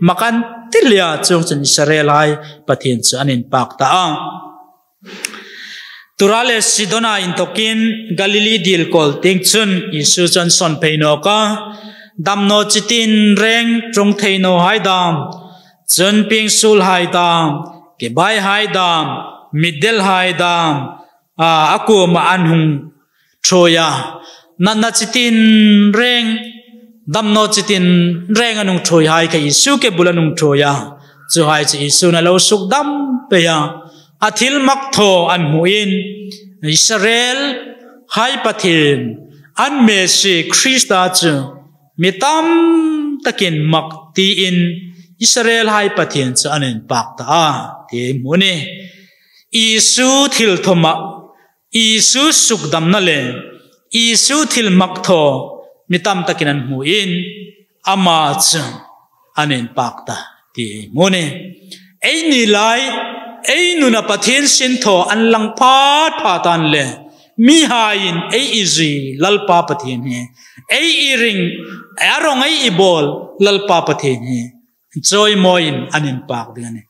makan tilia chung chen Israel hai pathin chu anin pak ta turale sidona in tokin Galilee dil kol ting chun isu chan son peino ka damno chitin reng trong theino hai dam chun ping sul hai dam ke bai hai dam middel hai dam aku ma anhung troya nanna chitin reng damno chitin reng anung troi hai ka isu ke bulanung troya chu hai chi isu na lo suk dam pe ya athil mak tho an muin Israel hai pathin an mesi Krista chu mitam takin mak ti in Israel hai pathin chu anen pak ta ti muni isu thil thoma isu sukdam na le isu thil maktho mitam takinan muin ama chu anen pakta ti mone ei ni lai ei nuna pathin sin tho an lang phat phatan le mi hain ei izi lalpa pathin he ei iring arong ei ibol lalpa pathin he joy moin anen pak dine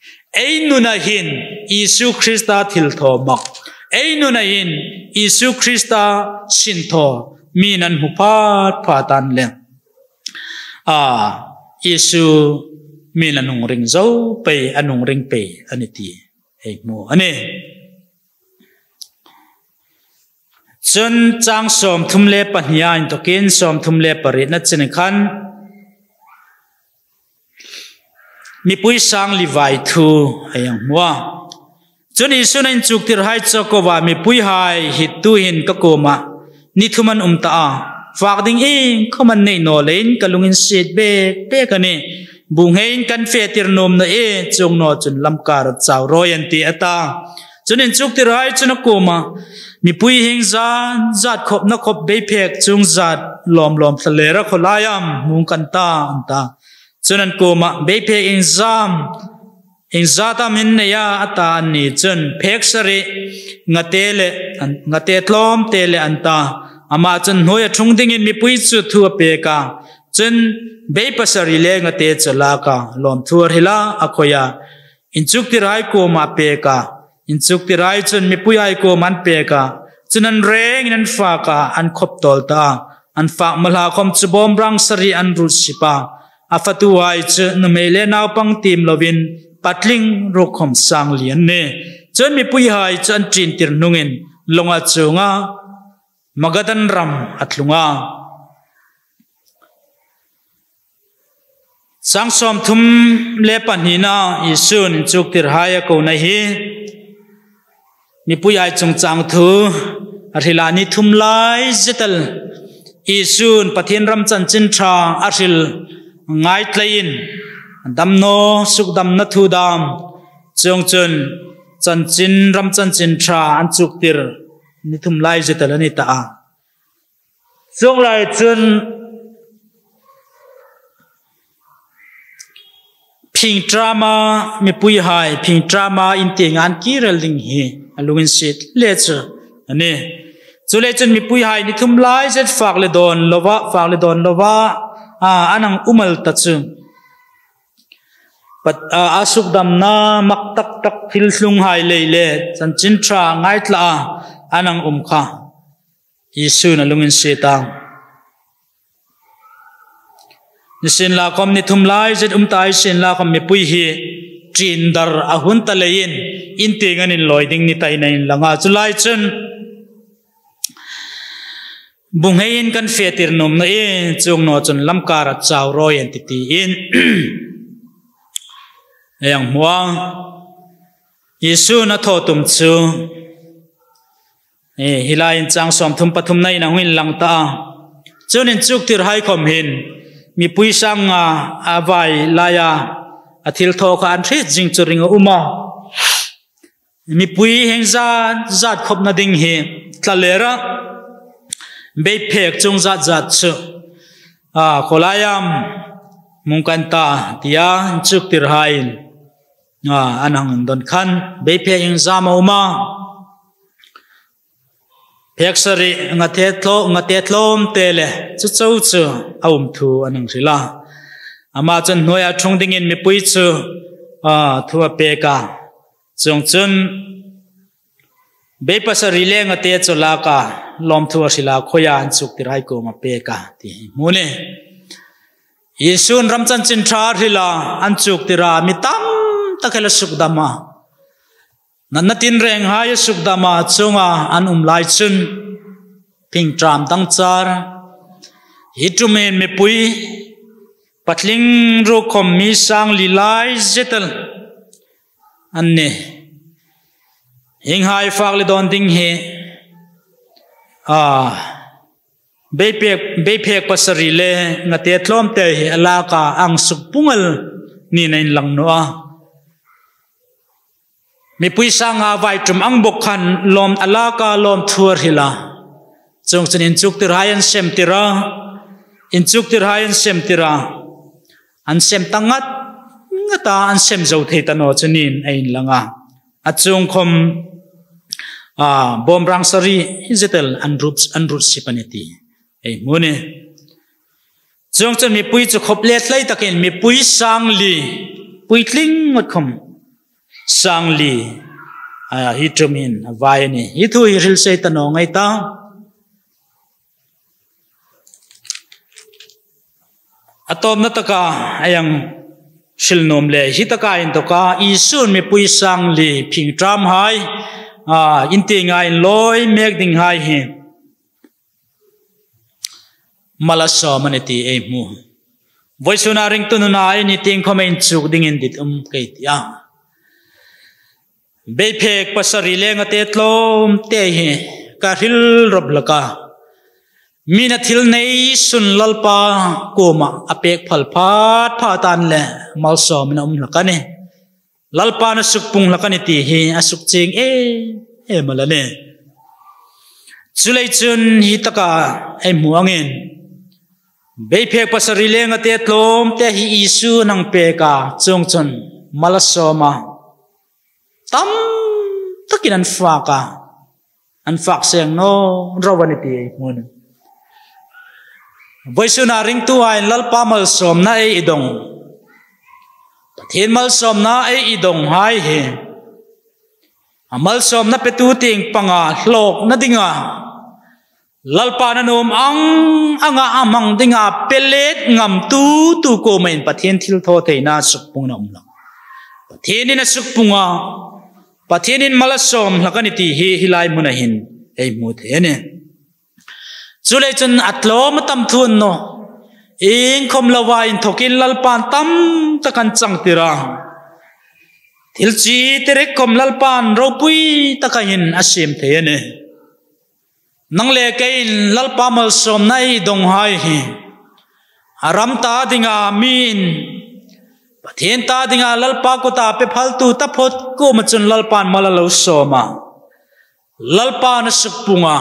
ei nuna hin isu Krista thil tho mak ei nuna in isu Krista sintho minan hupat phatan le isu minanung ring zo pe anung ring pe aniti ei mo ane chun chang som thumle pahnia in tokin som thumle pari na chen khan mi pui sang livai thu ayang muwa chun isu nain chuk tir hai chokowa mi pui hai hit tu hin ka koma ni thuman umta fak ding khoman nei no lein kalungin sit be pe kane bung hein kan fe tir nom na chung no chun lamkar chaw royan ti ata chunin chuk tir hai chuna koma mi pui hing zat khop na khop be phek chung zat lom thalera kholayam mung kan ta anta chunan koma be phek in zam in zata min ya ata ni chun phek sari ngate tlom tele anta ama chun noya thungding in mi pui chu thu pe ka chun be pasari le ngate chala ka lom thur hila akhoya inchuk ti rai ko ma pe ka inchuk ti rai chun mi pui ai ko man pe ka chunan reng nan fa ka an khop tol ta an fa malha khom chu bom rang sari an ru sipa afatu ai chu nu mele naw pang tim lovin patling rokhom sang lian ne chon mi pui hai chan trin tir nungin longa chunga magadan ram atlunga sang som thum le panina isun chuk tir haya ko na hi mi pui ai chung chang thu arilani thum lai zetal isun pathin ram chan chin tha aril ngai tlain dam no suk dam na thu dam chung chun chan chin ram chan chin tha an chuk tir ni thum lai zetal ani ta chung lai chun phing drama mi pui hai phing drama in ting an ki rel ding hi alungin sit le chu ani chule chun mi pui hai ni thum lai zet fak le don lova anang umal ta chu pat asuk dam na mak tak thil hlung hai le chan chin tha ngai tla anang kha isu na lungin sitang nisin la kom ni thum lai zet tai sin la kom mi pui hi trin dar ahun ta lein in tingan in loiding ni tai nain langa chulai chun bunghein kan fetir nom na e chung no chun lamkara chaw roi entity in yang muang Yesu na tho tum chu hilain chang som thum pathum nai na huin lang ta chunin chuk tir hai khom hin mi pui sang avai laya athil tho kha an thit jing churing uma mi pui hengza zat khop na ding hi tlalera be phek chung zat chu kholayam mungkanta tia chuk tir hain anang don khan be phek hengza ma uma phek sari ngate thlom tele chu chu aum thu anang rila ama chan noya thungding in mi pui chu thua pe ka chung chun be pasari le ngate chola ka lom thua sila khoya an chuk tirai ko ma pe ka ti mune Yesun ramchan chin thar hila an chuk tira mitam takhela sukdama nanatin reng haya sukdama chunga an lai chun ping tram tang char hitumen me pui patling ro khom mi sang li lai zetal anne hing hai fak le don ding he be phek pasari le ngate thlom te ala ka ang sukpungal ni nain lang no mi pui sanga vai tum ang bokhan lom alaka lom thur hila chung chen in chuk tir hayan sem tira in chuk tir hayan sem tira an sem tangat ngata an sem zo the ta no chunin ein langa achung khom bom rang sari zetel an rup sipaneti ei mune chung chen mi pui chu khop let lai takin mi pui sang li pui tling ngot khom sang li hi trumin vai ni hi thu hi ril se ta no ngai ta atom na taka ayang shilnom le hi taka in to ka isun mi pui sang li phing tram hai inti ngai loi mek ding hai hi malaso maneti e mu voisuna ring tu na ai ni ting comment chuk ding in dit kai tia be phek pasari le ngate tlom te hi ka hil rob laka mina thil nei sun lalpa koma apek phal phat phatan le malso mina lakane lalpa na sukpung lakane ti hi asuk ching e malane chulai chun hi taka ai muangin be phek pasari le ngate tlom te hi isu nang pe ka chung chun malasoma tam takin an fak seng no rawaniti mun voisuna ring tu ai lalpa malsom na e idong pathin malsom na e idong hai he malsom na petu ting panga hlok na dinga lalpa na nom anga amang dinga pelet ngam tu ko main pathin thil tho theina sukpung na umla pathin in sukpunga pathin in malasom lakani ti hi hilai munahin ei mu the ne chulei chun atlo matam thun no ing khom lawa in thokin lalpan tam takan changtira thilchi tere khom lalpan ropui takahin asim the ne nang le kein lalpa mal som nai dong hai hi aram ta dinga min pathen ta dinga lalpa ko ta pe phaltu ta phot ko machun lalpan malalo soma lalpa na sukpunga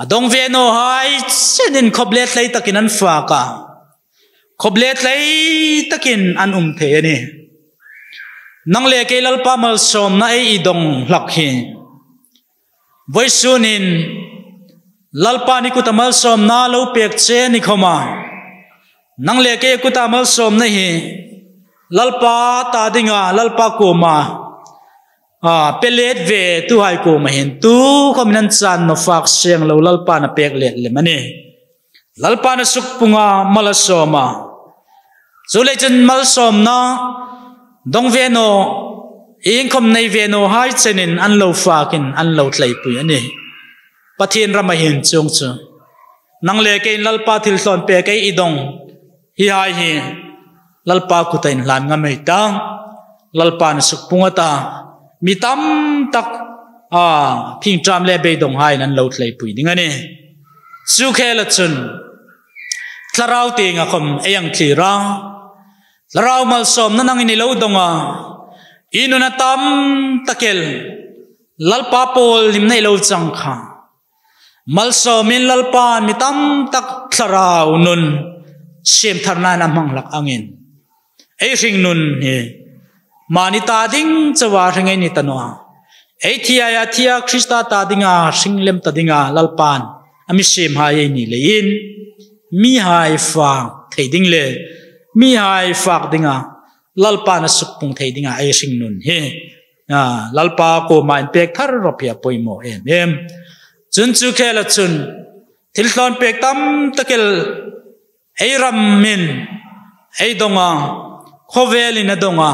adong veno hai senin khoblet lei takin an fa ka khoblet lei takin an the ni nang le ke lalpa mal som na e idong lak hi voisunin lalpa ni kutamal som na lo pek che ni khoma nang le ke kutamal som na hi lalpa ta dinga lalpa ko ma pelet ve tu hai ko ma hin tu khominan chan no fak seng lo lalpa na pek let le mani lalpa na sukpunga malasoma chule chen malsom na dong ve no ing khom nei ve no hai chenin an lo fakin an lo tlai pui ani pathin ramahin chung chu nang le ke lalpa thil hlon pe ke idong hi hai hi lalpa kutain lan nga mai ta lalpa na sukpunga ta mi tam tak phing tram le be dong hai nan lo tlai pui ding ani chu khela chun tlarau te nga khom eyang thira tlarau mal som na nang ni lo donga inuna tam takel lalpa pol lim nei lo chang kha mal som min lalpa mi tam tak tlarau nun sem tharna na manglak angin ei ring nun he mani ta ding chawa ringai ni tanwa ei thia krista ta dinga singlem ta dinga lalpan ami sem hai ni lein mi hai fa theiding le mi hai fak dinga lalpa na sukpung thei dinga ai sing nun he lalpa ko main pek thar ropia poimo em chun chu khela chun thilhlon pek tam takel ei ram min ei donga khovelin adonga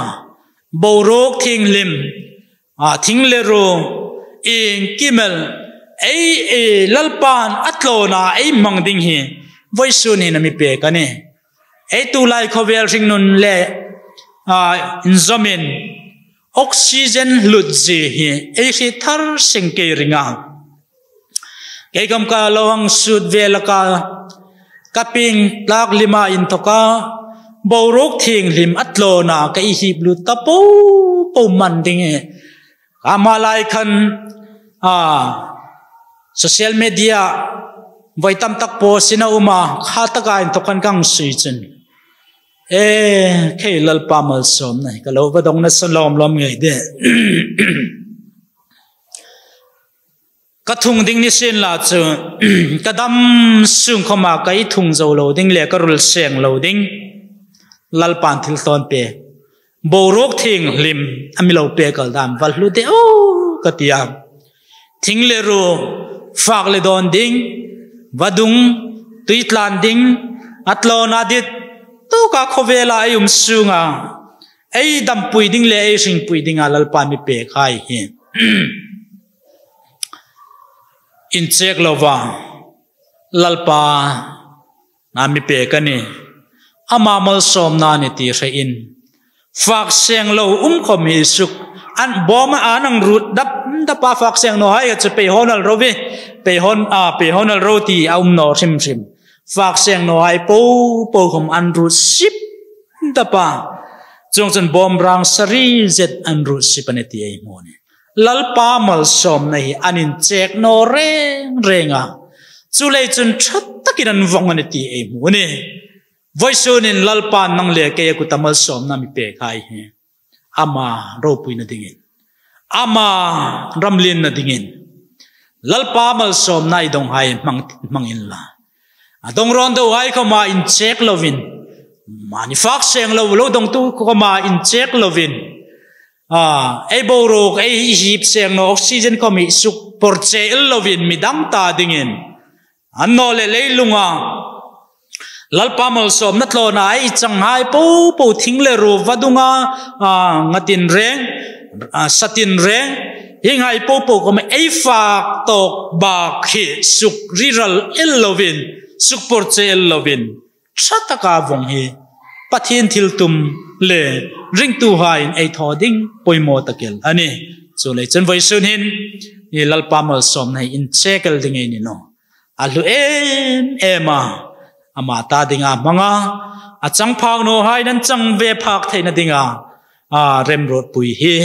borok thing lim thing le ro ing kimel ei lalpan atlona ei mangding hi voisun hi nami pe kane ei tu lai khovel ring nun le inzomin oxygen lutji hi ei hi thar singke ringa ke kam ka lawang sud velaka kaping tlak lima in thoka borok thing lim atlona ka hi blu tapo po man ding e amalai khan social media voitam tak po sina uma khataka in thokan kang sui chen ke lalpa mal som nai ka lo ba dong na salom lom ngai de ka thung ding ni sen la chu ka dam sung khoma kai thung zo lo ding le ka rul seng lo ding lalpan thil ton pe borok thing lim amilo pe kal dam wal lu de o katia thing le ro fak le don ding wadung tuitlan ding atlon adit tu ka khovela ayum sunga ei dam pui ding le ei sing pui ding lalpan mi pe khai hi in check lova lalpa na mi pe kani ama mal som na ni ti re in fak seng lo khom hi suk an bom anang rut da pa fak seng no hai che pe honal rovi pe honal roti no sim fak seng no hai po khom an rut sip da pa chong chen bom rang sari zet an rut sip ani ti ai mo ne lalpa mal som nei anin check no renga chulei chun that takin an wong ani ti ai mo ne voi sun in lalpan nang le ke ku tamal som na mi pe khai he ama ro pui na dingin ama ramlin na dingin lalpa mal som nai dong hai mangin la adong ron do hai ko ma in check lovin mani fak seng lo dong tu ko ma in check lovin ai bo rok ai hip seng no oxygen ko mi suk porche lovin mi dang ta dingin anno le leilunga lalpa mal som na tlo na ai chang hai po thing le ro vadunga ngatin reng satin reng hingai po ko me ai fa tok ba khi suk riral elovin suk porche elovin chataka vong hi pathin thil tum le ring tu hain ai thoding poimo takel ani so le chen voi sun hin ni lalpa mal som nai in chekel ding ni no alu ema ama ta dinga manga achang phang no hai nan chang ve phak theina dinga rem rot pui hi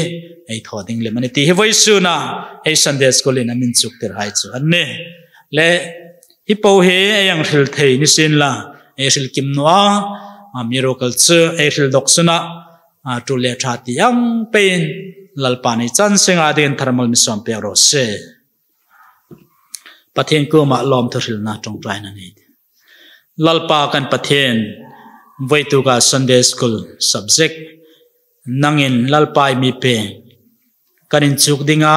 ai thoding le mani ti he voi suna ai Sunday school in amin chuk ter hai chu anne le hi po he ayang thil thei ni sin la ai sil kim no miracle chu ai sil dok suna tu le tha ti yang pen lalpa ni chan senga den thermal mi som pe ro se pathen ko ma lom thil na tong trai na ni lalpa kan pathen voi tu ka Sunday school subject nangin lalpai mi pe kanin chuk dinga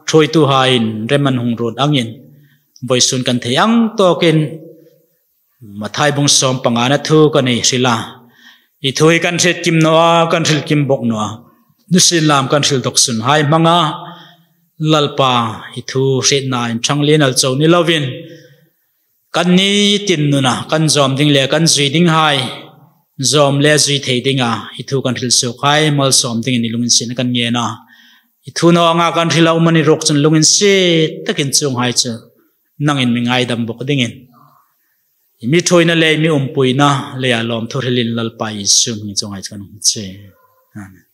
thoi tu hain reman hung rod angin voisun kan theyang token mathai bung som pangana thu kani sila I thoi kan thret kim noa kan thil kim bok noa nusin lam kan thil dok sun hai manga lalpa I thu hret na in thanglin al chaw ni lovin kan ni tin nuna kan zom ding le kan zui ding hai zom le zui thei dinga I thu kan thil su khai mal som ding ni lungin sin kan nge na I thu no nga kan thil au mani rok chun lungin se takin chung hai chu nangin mi ngai dam bok dingin mi thoi na le mi umpui na le alom thorelin lalpai sum ni chung hai chan che amen